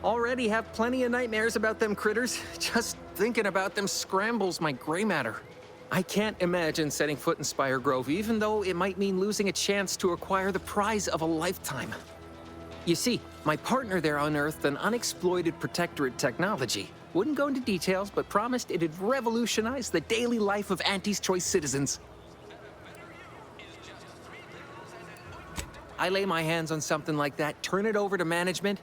Already have plenty of nightmares about them critters. Just thinking about them scrambles my gray matter. I can't imagine setting foot in Spire Grove, even though it might mean losing a chance to acquire the prize of a lifetime. You see, my partner there unearthed an unexploited protectorate technology. Wouldn't go into details, but promised it'd revolutionize the daily life of Auntie's Choice citizens. I lay my hands on something like that, turn it over to management.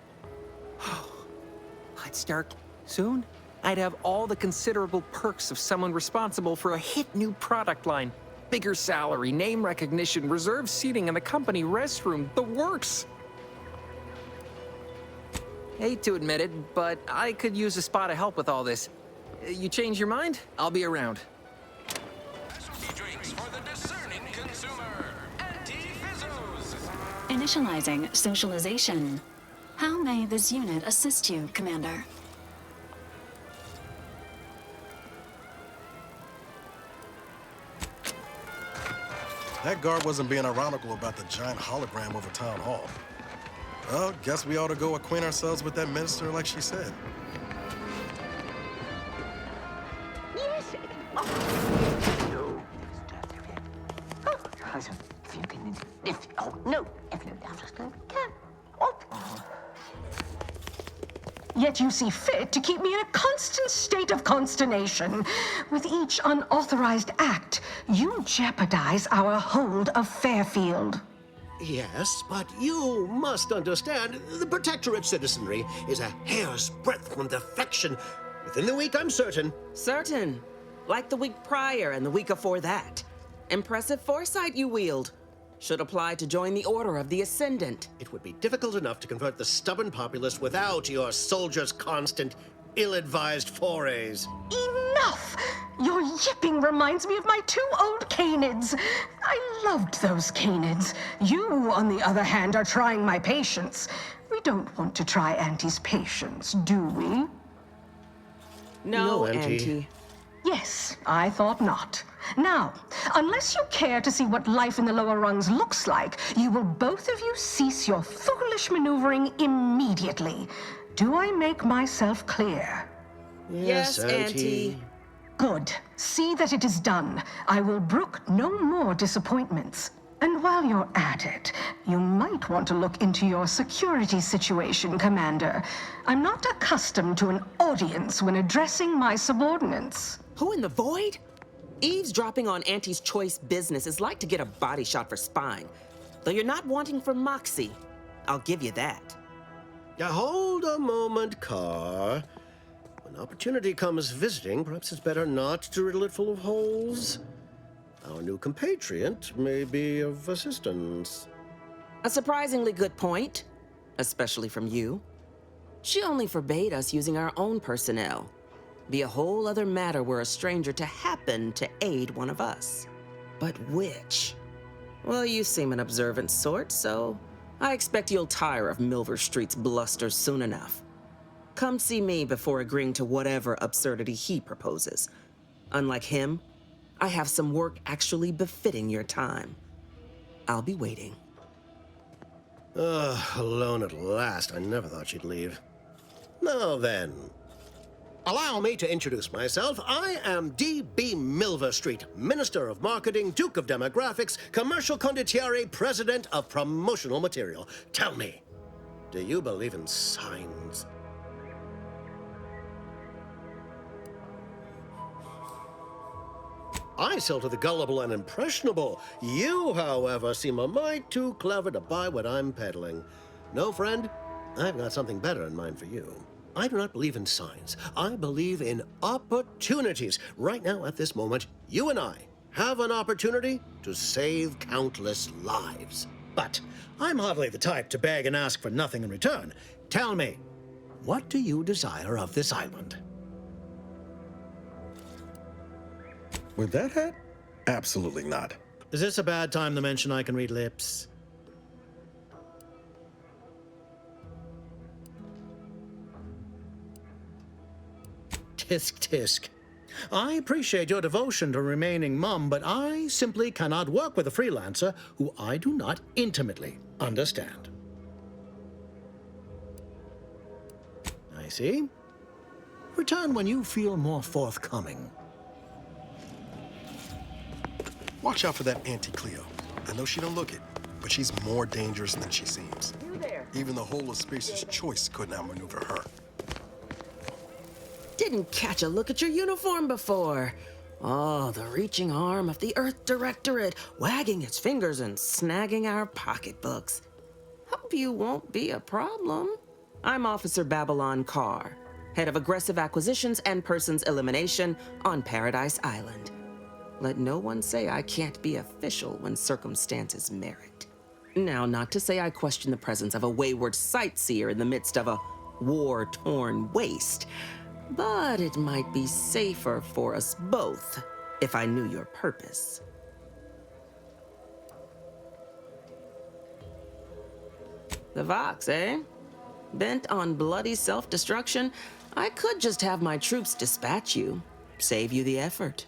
I'd start soon. I'd have all the considerable perks of someone responsible for a hit new product line. Bigger salary, name recognition, reserved seating in the company restroom, the works. Hate to admit it, but I could use a spot of help with all this. You change your mind? I'll be around. Drinks for the discerning consumer. Anti-Fizzos. Initializing socialization. How may this unit assist you, Commander? That guard wasn't being ironical about the giant hologram over town hall. Well, guess we ought to go acquaint ourselves with that minister like she said. Yes. No. Yet you see fit to keep me in a constant state of consternation. With each unauthorized act, you jeopardize our hold of Fairfield. Yes, but you must understand, the Protectorate citizenry is a hair's breadth from defection. Within the week, I'm certain. Certain. Like the week prior and the week before that. Impressive foresight you wield. Should apply to join the Order of the Ascendant. It would be difficult enough to convert the stubborn populace without your soldiers' constant, ill-advised forays. Enough! Your yipping reminds me of my 2 old canids. I loved those canids. You, on the other hand, are trying my patience. We don't want to try Auntie's patience, do we? No, Auntie. Yes, I thought not. Now, unless you care to see what life in the lower rungs looks like, you will both of you cease your foolish maneuvering immediately. Do I make myself clear? Yes, Auntie. Good. See that it is done. I will brook no more disappointments. And while you're at it, you might want to look into your security situation, Commander. I'm not accustomed to an audience when addressing my subordinates. Who in the void? Eavesdropping on Auntie's Choice business is like to get a body shot for spying. Though you're not wanting for moxie. I'll give you that. Now, hold a moment, Carr. When opportunity comes visiting, perhaps it's better not to riddle it full of holes. Our new compatriot may be of assistance. A surprisingly good point, especially from you. She only forbade us using our own personnel. Be a whole other matter were a stranger to happen to aid one of us. But which? Well, you seem an observant sort, so I expect you'll tire of Milver Street's bluster soon enough. Come see me before agreeing to whatever absurdity he proposes. Unlike him, I have some work actually befitting your time. I'll be waiting. Alone at last. I never thought she'd leave. Now then, allow me to introduce myself. I am D.B. Milver Street, Minister of Marketing, Duke of Demographics, Commercial Condottiere, President of Promotional Material. Tell me, do you believe in signs? I sell to the gullible and impressionable. You, however, seem a mite too clever to buy what I'm peddling. No, friend, I've got something better in mind for you. I do not believe in signs. I believe in opportunities. Right now, at this moment, you and I have an opportunity to save countless lives. But I'm hardly the type to beg and ask for nothing in return. Tell me, what do you desire of this island? With that hat? Absolutely not. Is this a bad time to mention I can read lips? Tisk tisk. I appreciate your devotion to remaining mum, but I simply cannot work with a freelancer who I do not intimately understand. I see. Return when you feel more forthcoming. Watch out for that Auntie Cleo. I know she don't look it, but she's more dangerous than she seems. Even the whole of Spacer's Choice couldn't outmaneuver her. Didn't catch a look at your uniform before. Oh, the reaching arm of the Earth Directorate, wagging its fingers and snagging our pocketbooks. Hope you won't be a problem. I'm Officer Babylon Carr, head of aggressive acquisitions and persons elimination on Paradise Island. Let no one say I can't be official when circumstances merit. Now, not to say I question the presence of a wayward sightseer in the midst of a war-torn waste, but it might be safer for us both if I knew your purpose. The Vox, eh? Bent on bloody self-destruction? I could just have my troops dispatch you, save you the effort.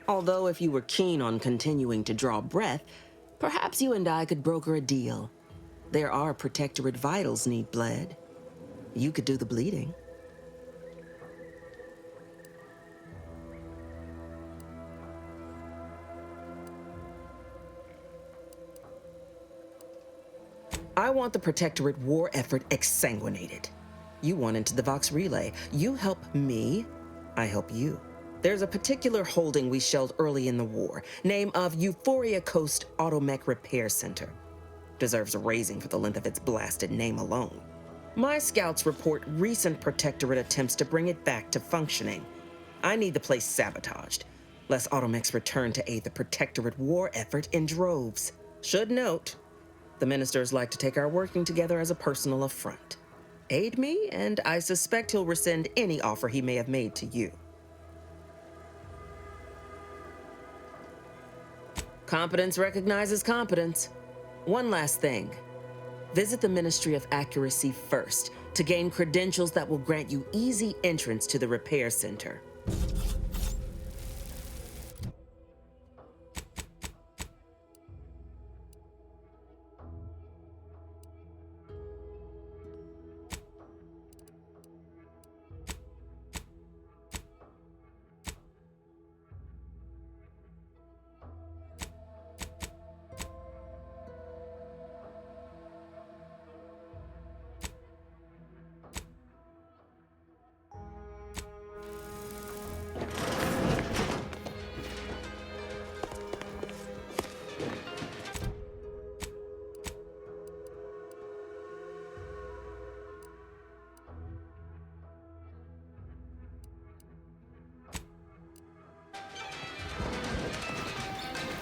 Although if you were keen on continuing to draw breath, perhaps you and I could broker a deal. There are Protectorate vitals need bled. You could do the bleeding. I want the Protectorate war effort exsanguinated. You want into the Vox Relay. You help me, I help you. There's a particular holding we shelled early in the war, name of Euphoria Coast Automech Repair Center. Deserves a raising for the length of its blasted name alone. My scouts report recent Protectorate attempts to bring it back to functioning. I need the place sabotaged, lest Automechs return to aid the Protectorate war effort in droves. Should note, the ministers like to take our working together as a personal affront. Aid me, and I suspect he'll rescind any offer he may have made to you. Competence recognizes competence. One last thing. Visit the Ministry of Accuracy first to gain credentials that will grant you easy entrance to the repair center.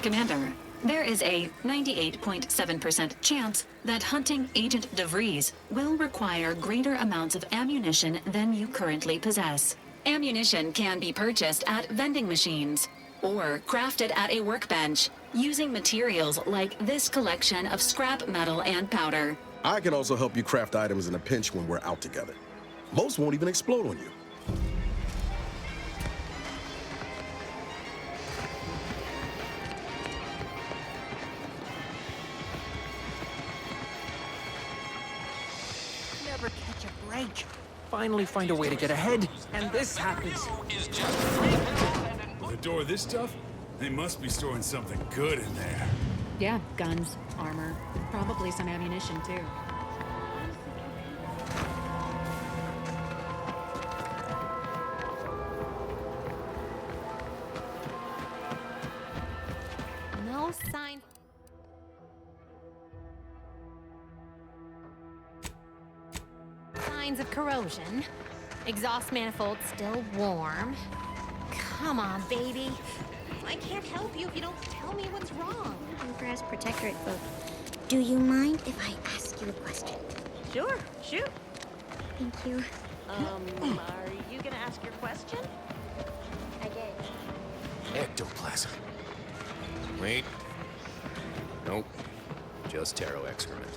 Commander, there is a 98.7% chance that hunting Agent DeVries will require greater amounts of ammunition than you currently possess. Ammunition can be purchased at vending machines. or crafted at a workbench using materials like this collection of scrap metal and powder. I can also help you craft items in a pinch when we're out together. Most won't even explode on you. Never catch a break. Finally find a way to get ahead, and this happens. With a door this tough, they must be storing something good in there. Yeah, guns, armor, probably some ammunition too. No sign. Signs of corrosion. Exhaust manifold still warm. Come on, baby. I can't help you if you don't tell me what's wrong. Grass Protectorate folk. Do you mind if I ask you a question? Sure, shoot. Thank you. Are you gonna ask your question? I did. Ectoplasm. Wait. Nope. Just taro excrement.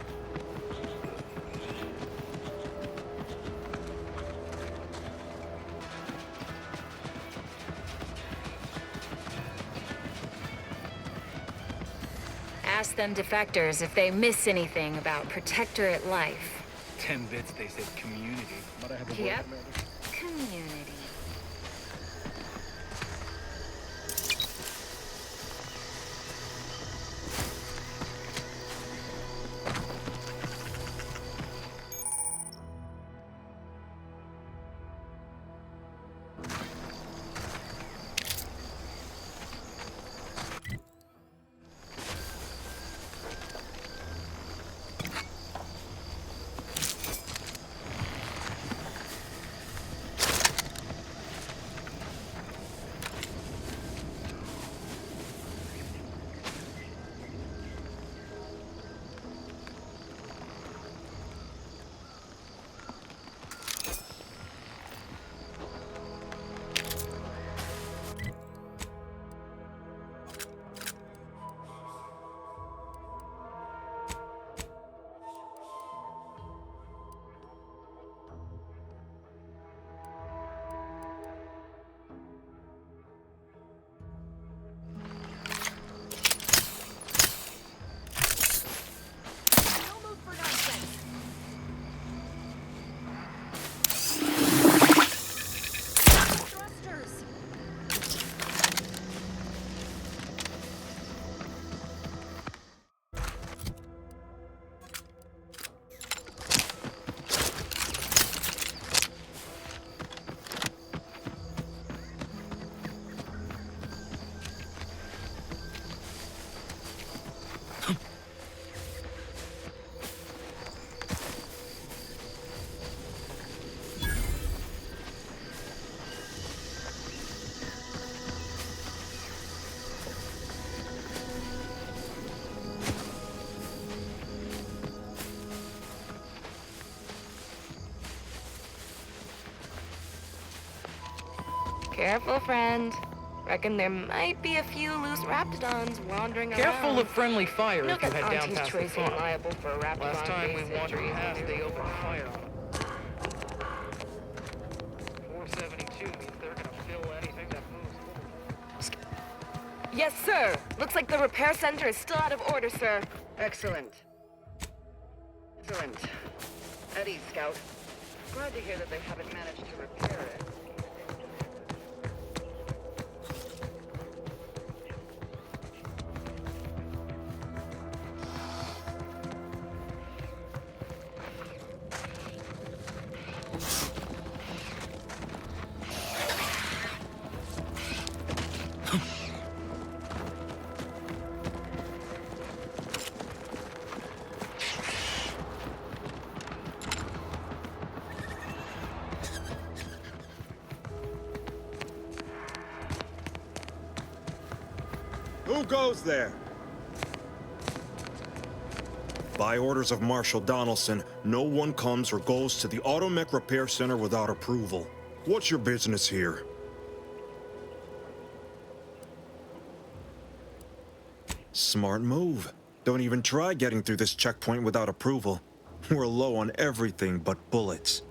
Ask them defectors if they miss anything about Protectorate life. 10 bits, they said community. But I have a word, Yep. Commander. Community. Careful, friend. Reckon there might be a few loose raptidons wandering around. Careful of friendly fire You know if you that head down Auntie's past the Tracy farm. liable for a raptidon Last time we base wandered injury. past, they opened fire on them. 472 means they're gonna fill anything that moves. Yes, sir. Looks like the repair center is still out of order, sir. Excellent. Excellent. At ease, Scout. Glad to hear that they haven't managed to repair it. Who goes there? By orders of Marshal Donaldson, no one comes or goes to the Automech Repair Center without approval. What's your business here? Smart move. Don't even try getting through this checkpoint without approval. We're low on everything but bullets.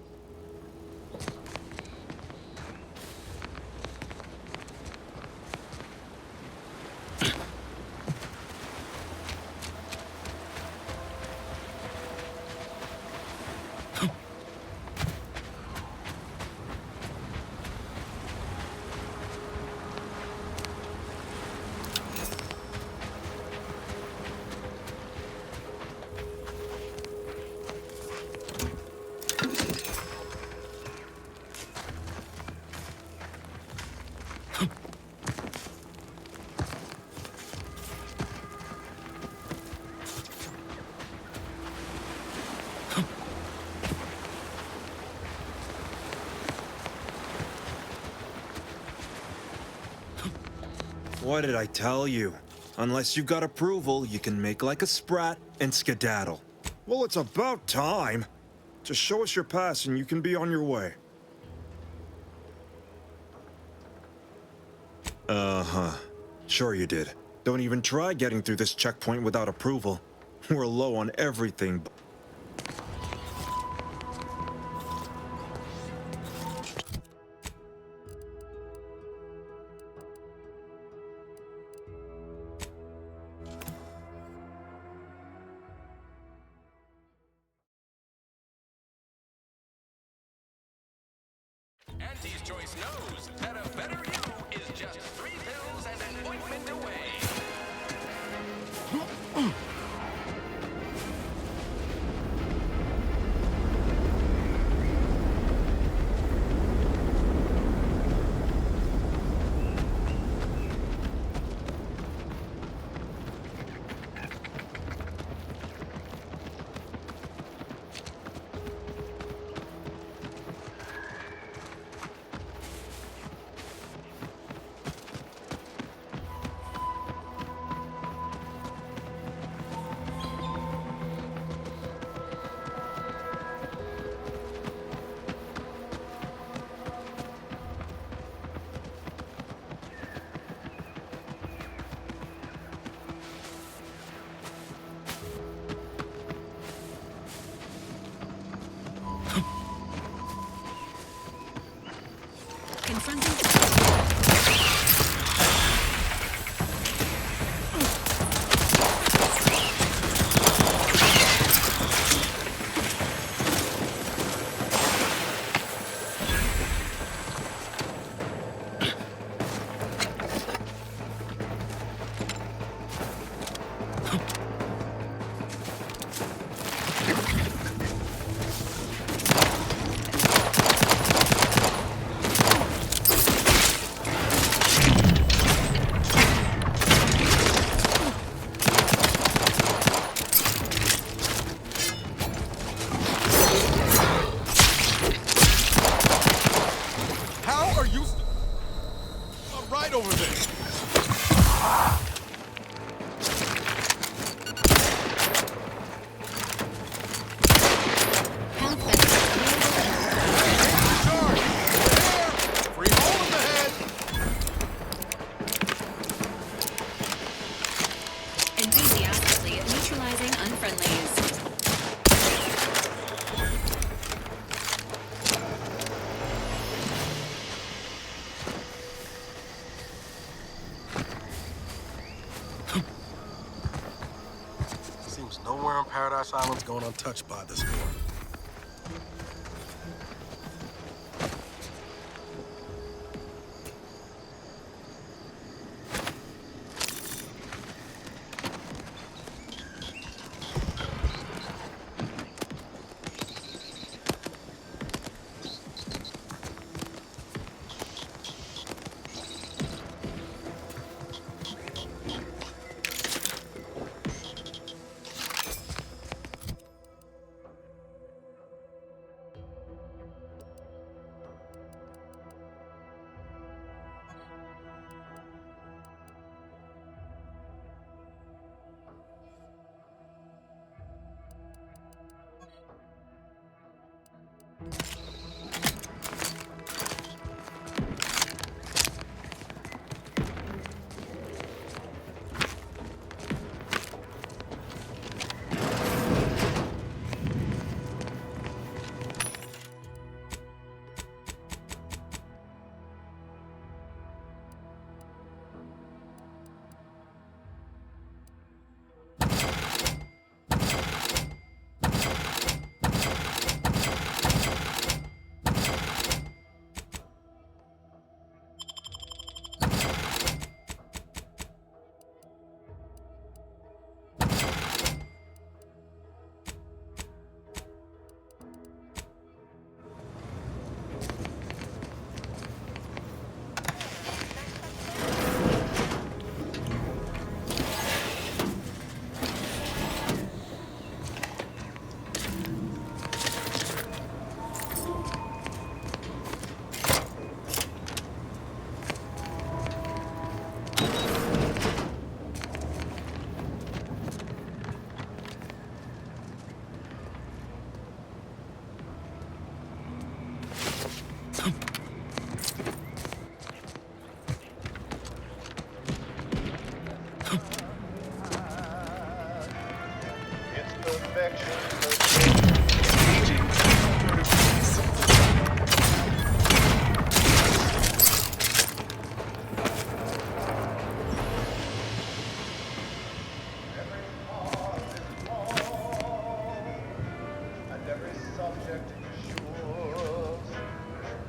What did I tell you? Unless you've got approval, you can make like a sprat and skedaddle. Well, it's about time. Just show us your pass and you can be on your way. Uh-huh. Sure you did. Don't even try getting through this checkpoint without approval. We're low on everything. Auntie's Choice knows that a better you is just 3 pills and an ointment away. Nowhere on Paradise Island's going untouched by this war.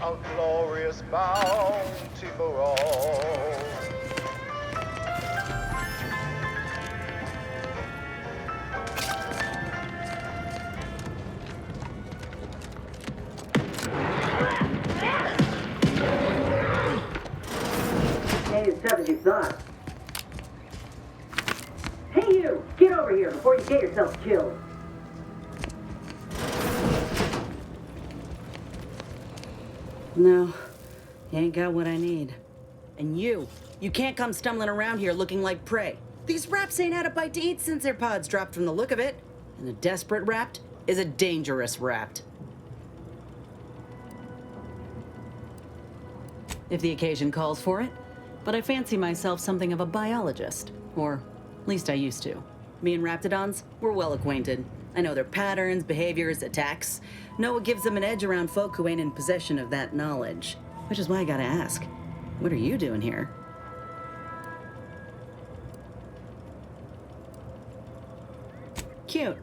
A glorious bounty for all. Ain't as tough as you thought. Hey you! Get over here before you get yourself killed. No, you ain't got what I need. And you can't come stumbling around here looking like prey. These raps ain't had a bite to eat since their pods dropped from the look of it. And a desperate rapt is a dangerous rapt. If the occasion calls for it. But I fancy myself something of a biologist. Or, at least I used to. Me and raptidons, we're well acquainted. I know their patterns, behaviors, attacks. Know what gives them an edge around folk who ain't in possession of that knowledge. Which is why I gotta ask, what are you doing here? Cute.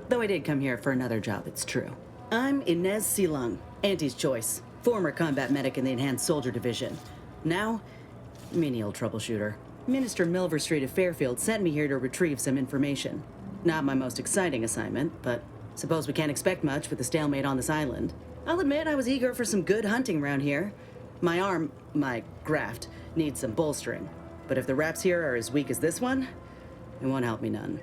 Though I did come here for another job, it's true. I'm Inez Silung, Auntie's choice. Former combat medic in the Enhanced Soldier Division. Now, menial troubleshooter. Minister Milver Street of Fairfield sent me here to retrieve some information. Not my most exciting assignment, but suppose we can't expect much with the stalemate on this island. I'll admit I was eager for some good hunting around here. My graft, needs some bolstering. But if the raps here are as weak as this one, it won't help me none.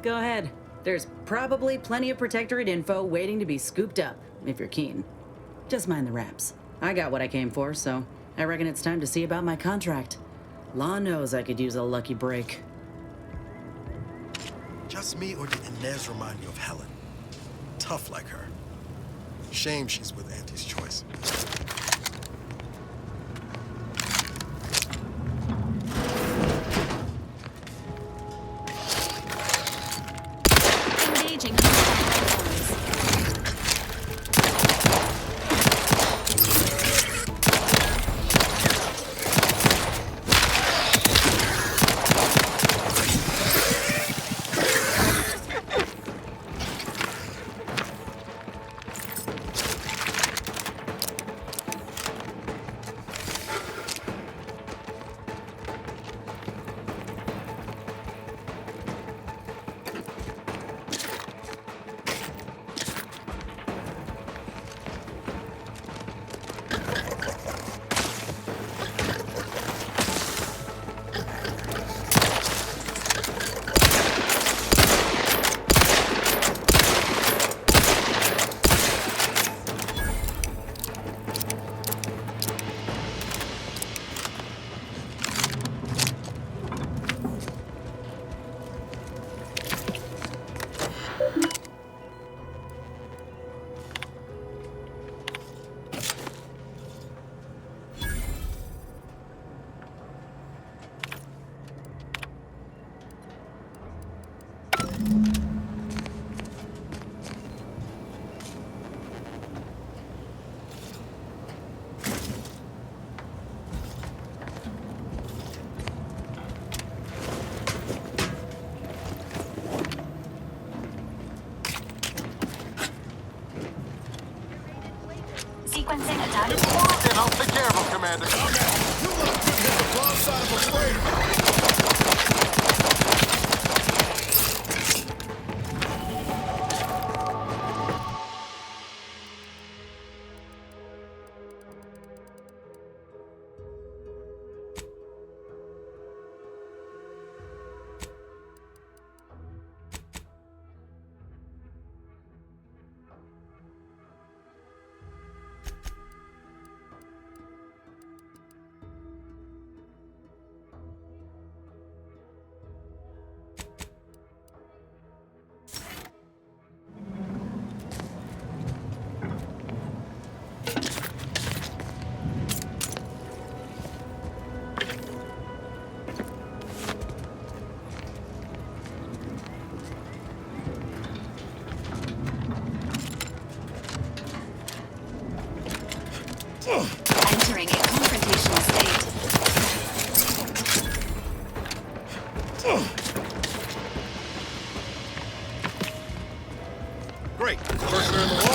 Go ahead. There's probably plenty of Protectorate info waiting to be scooped up, if you're keen. Just mind the raps. I got what I came for, so I reckon it's time to see about my contract. Law knows I could use a lucky break. Just me, or did Inez remind you of Helen? Tough like her. Shame she's with Auntie's choice. Engaging. Sequencing attack. And I'll take care of him, Commander. You look hit the wrong side of a plane. Entering a confrontational state. Great. First man in the wall.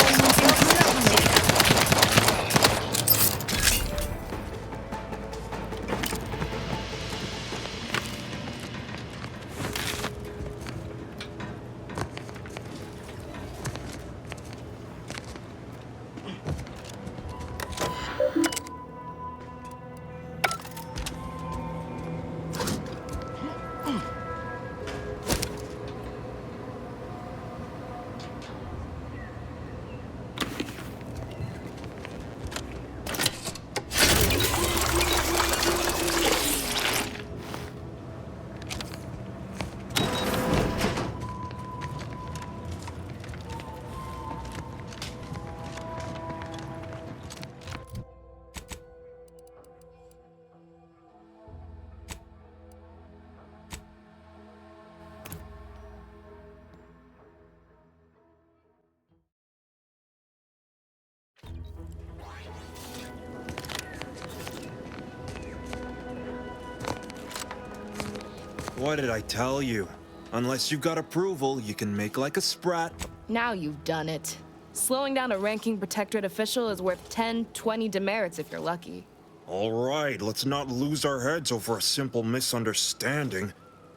What did I tell you? Unless you've got approval, you can make like a sprat. Now you've done it. Slowing down a ranking protectorate official is worth 10, 20 demerits if you're lucky. All right, let's not lose our heads over a simple misunderstanding.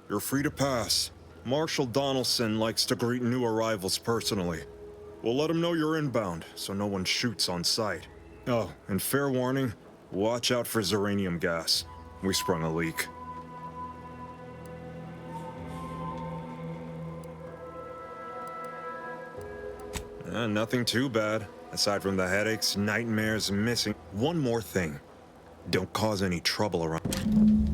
You're free to pass. Marshal Donaldson likes to greet new arrivals personally. We'll let him know you're inbound, so no one shoots on sight. Oh, and fair warning, watch out for uranium gas. We sprung a leak. Nothing too bad, aside from the headaches, nightmares, missing. One more thing. Don't cause any trouble around.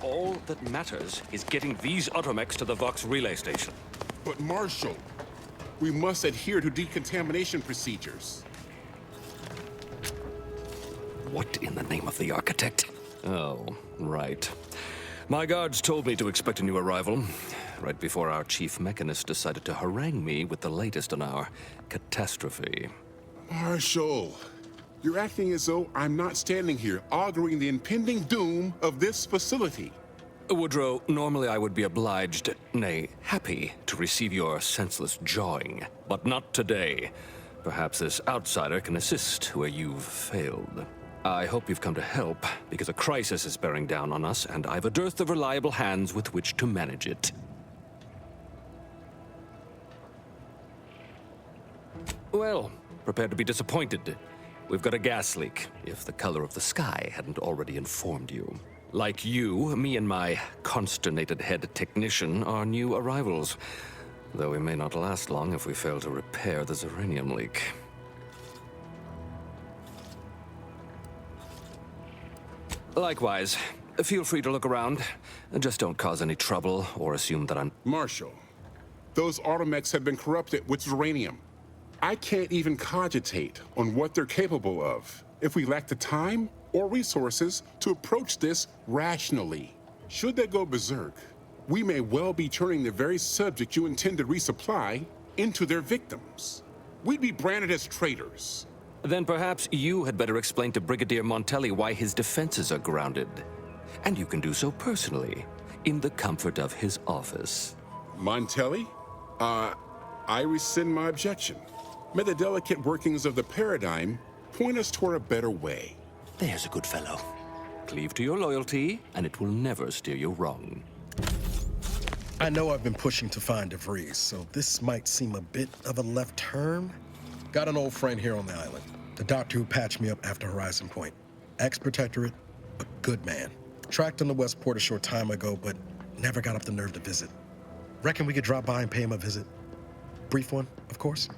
All that matters is getting these automechs to the Vox relay station. But Marshal, we must adhere to decontamination procedures. What in the name of the architect? Oh, right. My guards told me to expect a new arrival, right before our chief mechanist decided to harangue me with the latest on our catastrophe. Marshal, you're acting as though I'm not standing here auguring the impending doom of this facility. Woodrow, normally I would be obliged, nay, happy, to receive your senseless jawing, but not today. Perhaps this outsider can assist where you've failed. I hope you've come to help, because a crisis is bearing down on us, and I've a dearth of reliable hands with which to manage it. Well, prepare to be disappointed. We've got a gas leak, if the color of the sky hadn't already informed you. Like you, me and my consternated head technician are new arrivals, though we may not last long if we fail to repair the uranium leak. Likewise, feel free to look around. Just don't cause any trouble or assume that I'm... Marshal, those automechs have been corrupted with uranium. I can't even cogitate on what they're capable of if we lack the time or resources to approach this rationally. Should they go berserk, we may well be turning the very subject you intend to resupply into their victims. We'd be branded as traitors. Then perhaps you had better explain to Brigadier Montelli why his defenses are grounded. And you can do so personally, in the comfort of his office. Montelli? I rescind my objection. May the delicate workings of the paradigm point us toward a better way. There's a good fellow. Cleave to your loyalty, and it will never steer you wrong. I know I've been pushing to find DeVries, so this might seem a bit of a left turn. Got an old friend here on the island. The doctor who patched me up after Horizon Point. Ex-protectorate, a good man. Tracked him to Westport a short time ago, but never got up the nerve to visit. Reckon we could drop by and pay him a visit. Brief one, of course.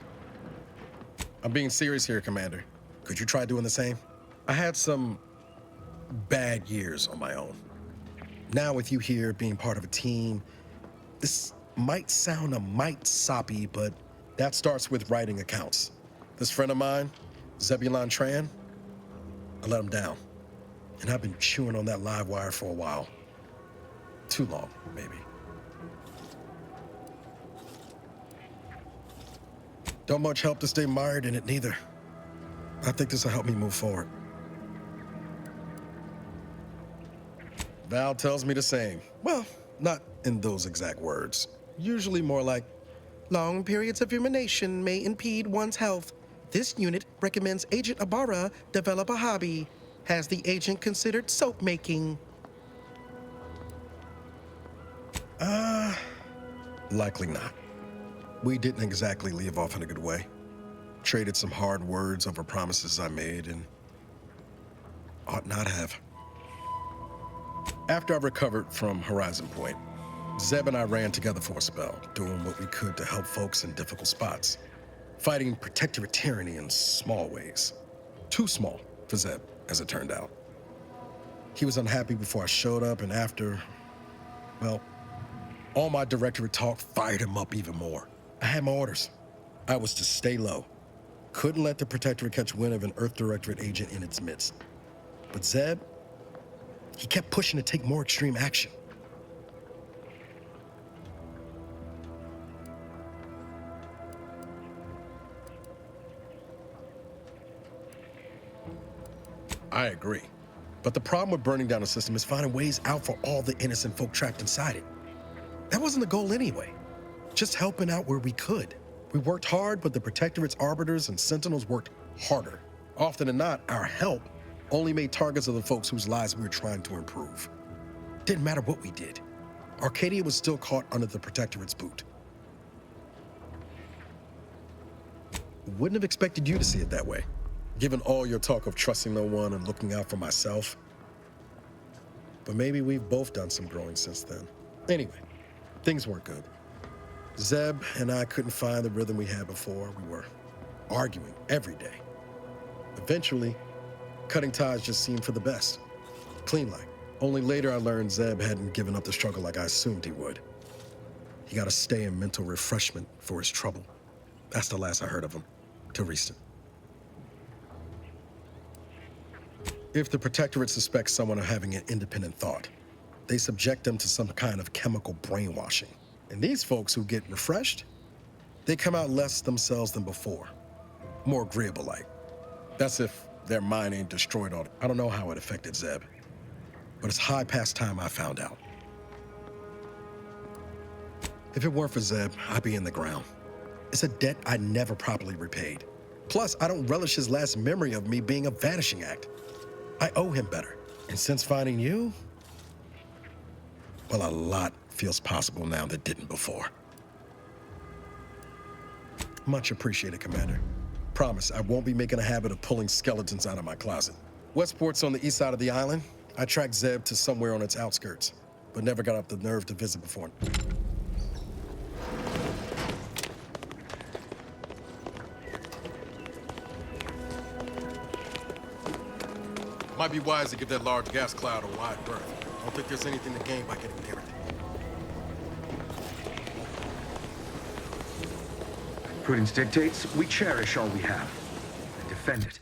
I'm being serious here, Commander. Could you try doing the same? I had some bad years on my own. Now with you here being part of a team, this might sound a mite soppy, but That starts with writing accounts. This friend of mine, Zebulon Tran, I let him down. And I've been chewing on that live wire for a while. Too long, maybe. Don't much help to stay mired in it, neither. I think this will help me move forward. Val tells me the same. Well, not in those exact words. Usually more like, long periods of rumination may impede one's health. This unit recommends Agent Ibarra develop a hobby. Has the agent considered soap making? Likely not. We didn't exactly leave off in a good way. Traded some hard words over promises I made and ought not have. After I recovered from Horizon Point, Zeb and I ran together for a spell, doing what we could to help folks in difficult spots. Fighting protectorate tyranny in small ways. Too small for Zeb, as it turned out. He was unhappy before I showed up, and after, well, all my directorate talk fired him up even more. I had my orders. I was to stay low. Couldn't let the protectorate catch wind of an Earth Directorate agent in its midst. But Zeb, he kept pushing to take more extreme action. I agree. But the problem with burning down a system is finding ways out for all the innocent folk trapped inside it. That wasn't the goal anyway. Just helping out where we could. We worked hard, but the Protectorate's arbiters and sentinels worked harder. Often than not, our help only made targets of the folks whose lives we were trying to improve. Didn't matter what we did. Arcadia was still caught under the Protectorate's boot. Wouldn't have expected you to see it that way, given all your talk of trusting no one and looking out for myself. But maybe we've both done some growing since then. Anyway, things weren't good. Zeb and I couldn't find the rhythm we had before. We were arguing every day. Eventually, cutting ties just seemed for the best. Clean like. Only later I learned Zeb hadn't given up the struggle like I assumed he would. He got to stay in mental refreshment for his trouble. That's the last I heard of him, till recent. If the Protectorate suspects someone of having an independent thought, they subject them to some kind of chemical brainwashing. And these folks who get refreshed, they come out less themselves than before. More agreeable-like. That's if their mind ain't destroyed all. I don't know how it affected Zeb, but it's high past time I found out. If it weren't for Zeb, I'd be in the ground. It's a debt I never properly repaid. Plus, I don't relish his last memory of me being a vanishing act. I owe him better. And since finding you, well, a lot feels possible now that didn't before. Much appreciated, Commander. Promise, I won't be making a habit of pulling skeletons out of my closet. Westport's on the east side of the island. I tracked Zeb to somewhere on its outskirts, but never got up the nerve to visit before. Might be wise to give that large gas cloud a wide berth. Don't think there's anything to gain by getting near it. Prudence dictates we cherish all we have and defend it.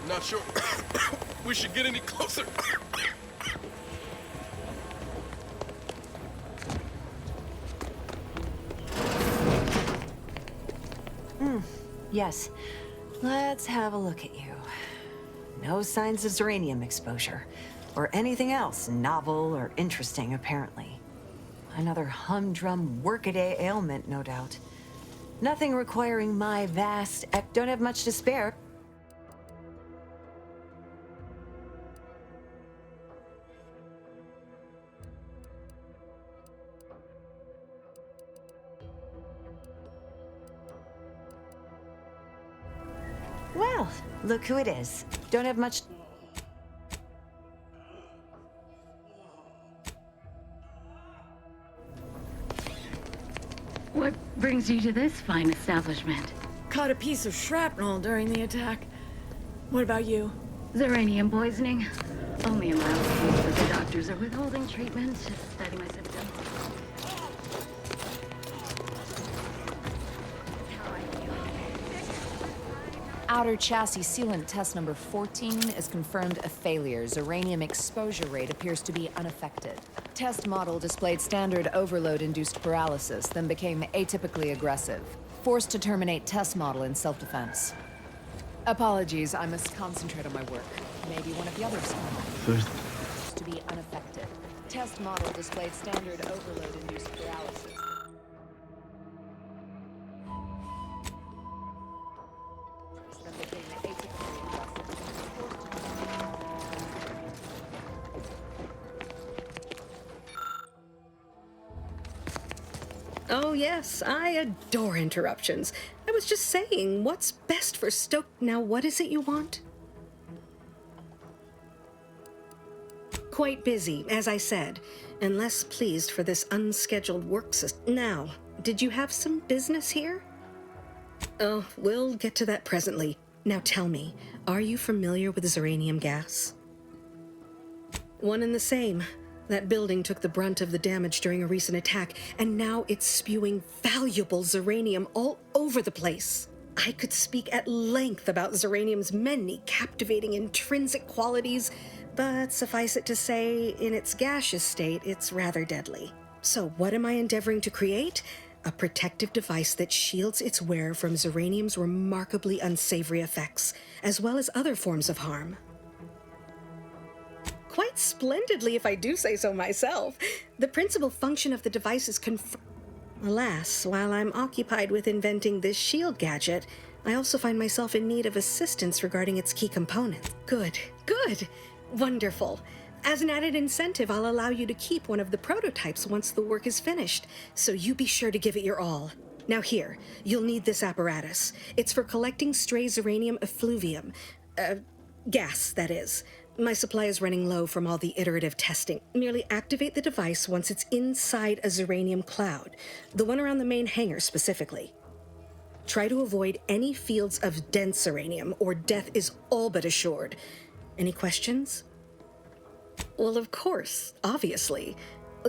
Not sure we should get any closer. Yes. Let's have a look at you. No signs of Zeranium exposure, or anything else novel or interesting, apparently. Another humdrum workaday ailment, no doubt. Nothing requiring my vast don't have much to spare. Well, look who it is. Don't have much. What brings you to this fine establishment? Caught a piece of shrapnel during the attack. What about you? Xeranium poisoning. Only a mild case, but the doctors are withholding treatment to study my symptoms. Outer chassis sealant test number 14 is confirmed a failure. Xeranium exposure rate appears to be unaffected. Test model displayed standard overload-induced paralysis, then became atypically aggressive. Forced to terminate test model in self-defense. Apologies, I must concentrate on my work. Maybe one of the others. First. To be unaffected. Test model displayed standard overload-induced paralysis. Oh yes, I adore interruptions. I was just saying, what's best for Stoke? Now what is it you want? Quite busy, as I said, and less pleased for this unscheduled work system. Now, did you have some business here? Oh, we'll get to that presently. Now tell me, are you familiar with Xeranium gas? One and the same. That building took the brunt of the damage during a recent attack, and now it's spewing valuable Xeranium all over the place. I could speak at length about Xeranium's many captivating intrinsic qualities, but suffice it to say, in its gaseous state, it's rather deadly. So what am I endeavoring to create? A protective device that shields its wearer from Xeranium's remarkably unsavory effects, as well as other forms of harm. Quite splendidly, if I do say so myself. The principal function of the device is Alas, while I'm occupied with inventing this shield gadget, I also find myself in need of assistance regarding its key components. Good. Wonderful. As an added incentive, I'll allow you to keep one of the prototypes once the work is finished, so you be sure to give it your all. Now here, you'll need this apparatus. It's for collecting stray Xeranium effluvium. Gas, that is. My supply is running low from all the iterative testing. Merely activate the device once it's inside a Xeranium cloud, the one around the main hangar specifically. Try to avoid any fields of dense Xeranium, or death is all but assured. Any questions? Well, of course, obviously.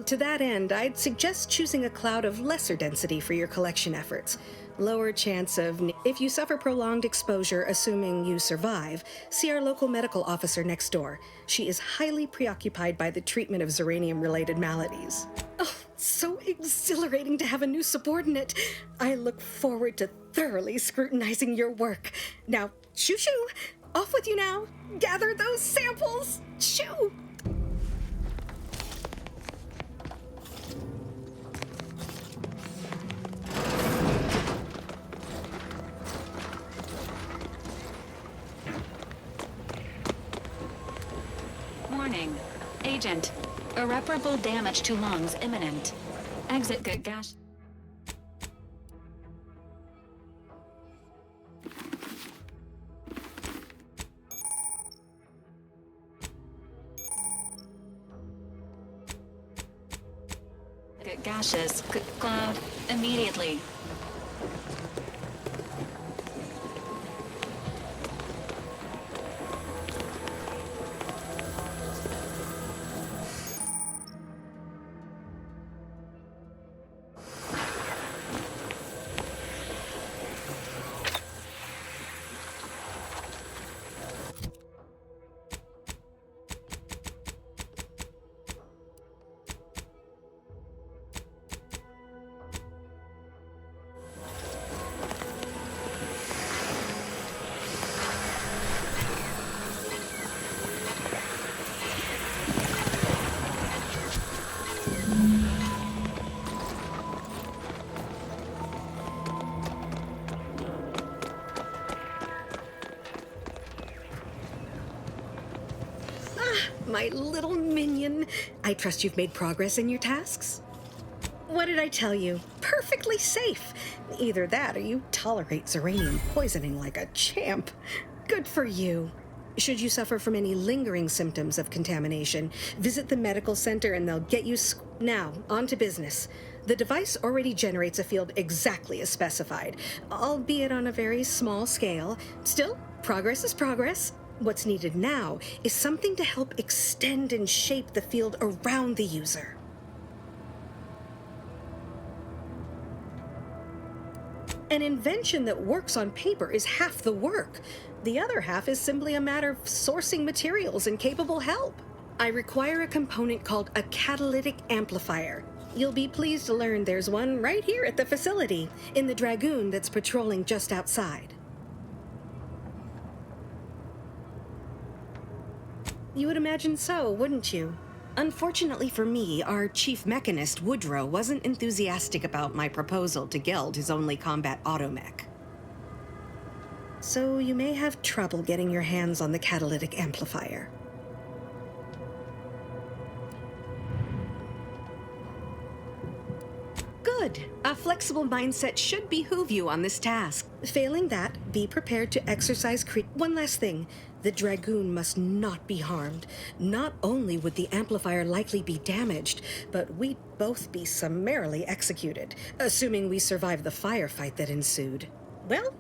To that end, I'd suggest choosing a cloud of lesser density for your collection efforts. Lower chance of... If you suffer prolonged exposure, assuming you survive, see our local medical officer next door. She is highly preoccupied by the treatment of Xeranium-related maladies. Oh, so exhilarating to have a new subordinate. I look forward to thoroughly scrutinizing your work. Now, shoo-shoo! Off with you now! Gather those samples! Shoo! Warning. Agent. Irreparable damage to lungs imminent. Exit gas. Gaseous cloud immediately. my little minion. I trust you've made progress in your tasks? What did I tell you? Perfectly safe. Either that or you tolerate Zeranium poisoning like a champ. Good for you. Should you suffer from any lingering symptoms of contamination, visit the medical center and they'll get you Now, on to business. The device already generates a field exactly as specified, albeit on a very small scale. Still, progress is progress. What's needed now is something to help extend and shape the field around the user. An invention that works on paper is half the work. The other half is simply a matter of sourcing materials and capable help. I require a component called a catalytic amplifier. You'll be pleased to learn there's one right here at the facility, in the Dragoon that's patrolling just outside. You would imagine so, wouldn't you? Unfortunately for me, our chief mechanist, Woodrow, wasn't enthusiastic about my proposal to Geld his only combat automech. So you may have trouble getting your hands on the catalytic amplifier. Good. A flexible mindset should behoove you on this task. Failing that, be prepared to exercise One last thing. The Dragoon must not be harmed. Not only would the amplifier likely be damaged, but we'd both be summarily executed, assuming we survive the firefight that ensued. Well,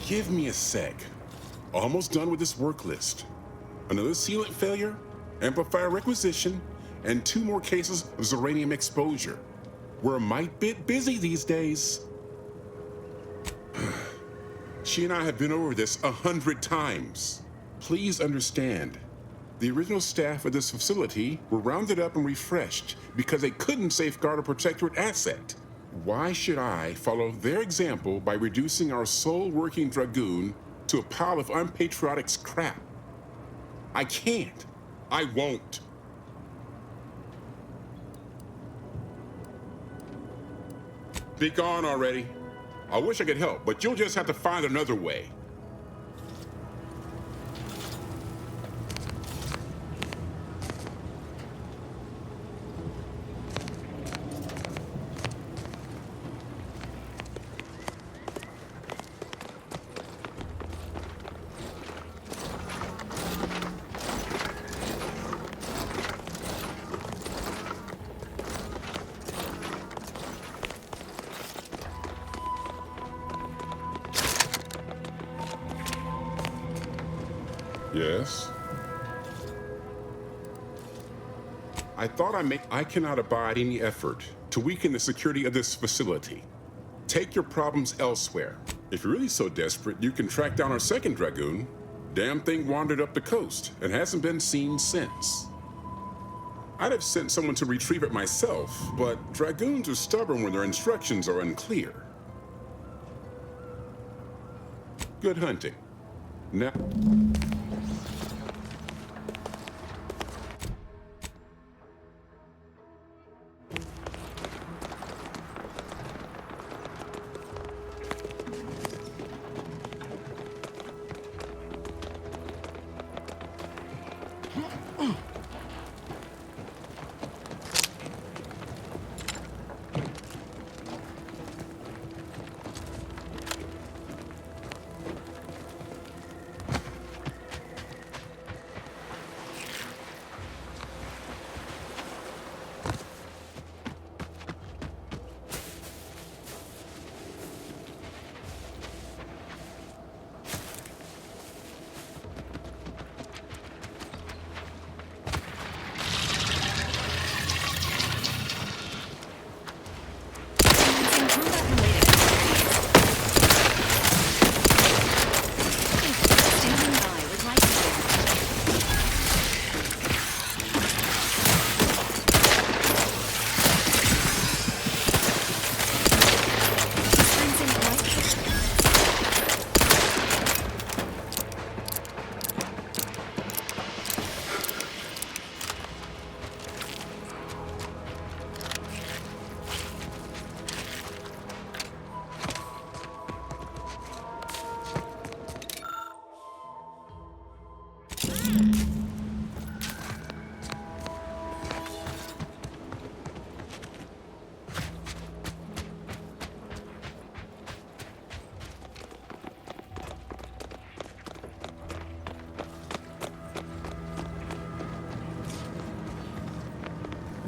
Give me a sec. Almost done with this work list. Another sealant failure, amplifier requisition, and 2 more cases of Zeranium exposure. We're a mite bit busy these days. She and I have been over this 100 times. Please understand, the original staff of this facility were rounded up and refreshed because they couldn't safeguard a protectorate asset. Why should I follow their example by reducing our sole working Dragoon to a pile of unpatriotic scrap? I can't. I won't. Be gone already. I wish I could help, but you'll just have to find another way. Yes? I thought I cannot abide any effort to weaken the security of this facility. Take your problems elsewhere. If you're really so desperate, you can track down our second Dragoon. Damn thing wandered up the coast and hasn't been seen since. I'd have sent someone to retrieve it myself, but Dragoons are stubborn when their instructions are unclear. Good hunting. Now...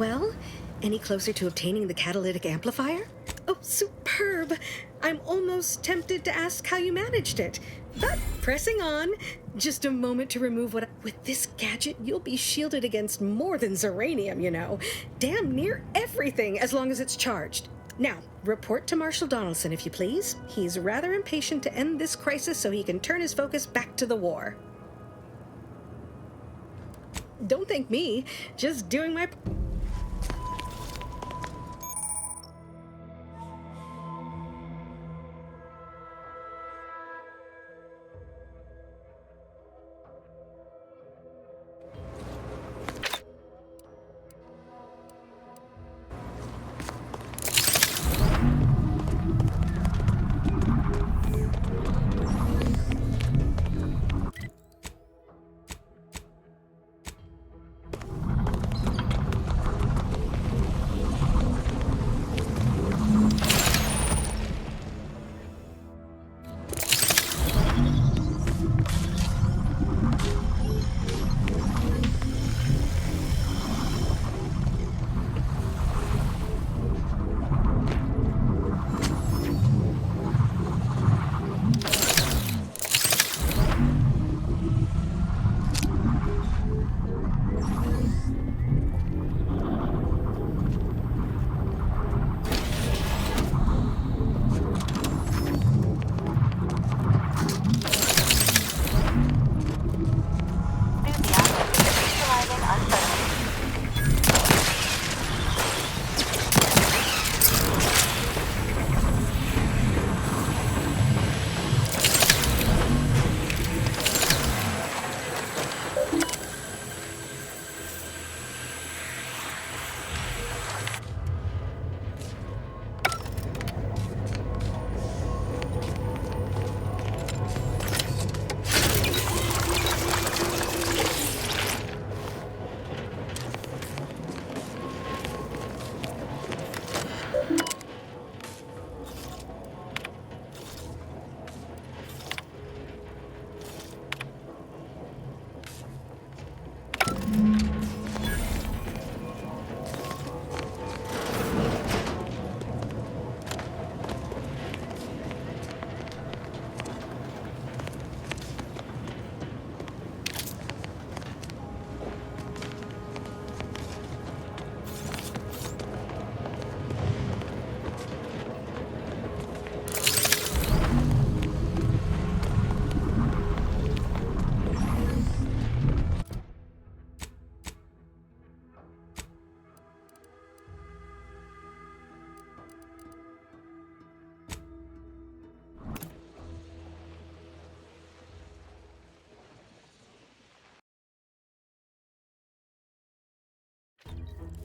Well, any closer to obtaining the catalytic amplifier? Oh, superb! I'm almost tempted to ask how you managed it. But pressing on, just a moment to remove what... With this gadget, you'll be shielded against more than Zeranium, you know. Damn near everything, as long as it's charged. Now, report to Marshal Donaldson, if you please. He's rather impatient to end this crisis so he can turn his focus back to the war. Don't thank me, just doing my...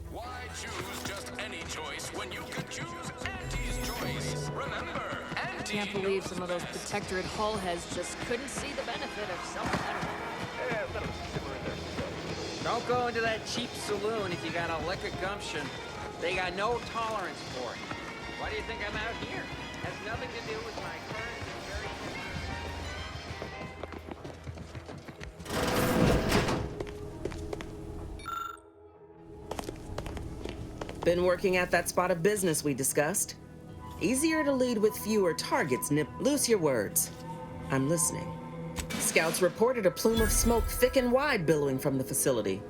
Why choose just any choice when you can choose Auntie's choice? Remember, I can't believe some of those protectorate hull heads just couldn't see the benefit of self-betterment. Yeah, let them simmer in their stuff. Don't go into that cheap saloon if you got a lick of gumption. They got no tolerance for it. Why do you think I'm out here? Has nothing to do with my current and very... Been working at that spot of business we discussed. Easier to lead with fewer targets, Nip. Loose your words. I'm listening. Scouts reported a plume of smoke thick and wide billowing from the facility.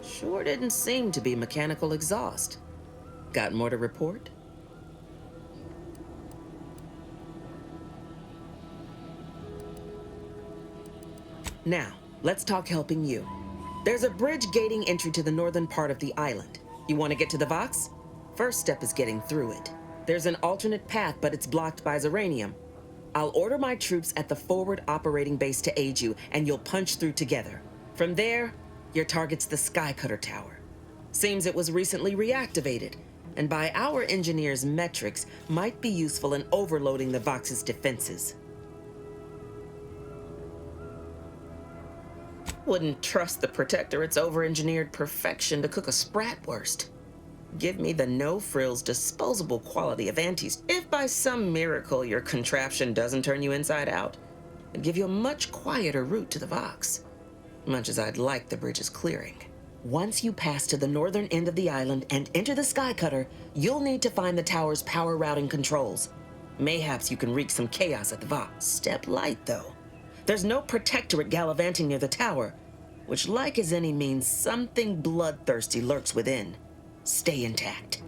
Sure didn't seem to be mechanical exhaust. Got more to report? Now, let's talk helping you. There's a bridge gating entry to the northern part of the island. You want to get to the Vox? First step is getting through it. There's an alternate path, but it's blocked by Zeranium. I'll order my troops at the forward operating base to aid you, and you'll punch through together. From there, your target's the Skycutter Tower. Seems it was recently reactivated, and by our engineers' metrics, might be useful in overloading the Vox's defenses. Wouldn't trust the Protectorate's over-engineered perfection to cook a spratwurst. Give me the no-frills, disposable quality of Auntie's. If by some miracle your contraption doesn't turn you inside out, I'd give you a much quieter route to the Vox. Much as I'd like the bridge's clearing. Once you pass to the northern end of the island and enter the Skycutter, you'll need to find the tower's power routing controls. Mayhaps you can wreak some chaos at the Vox. Step light, though. There's no protectorate gallivanting near the tower, which, like as any, means something bloodthirsty lurks within. Stay intact.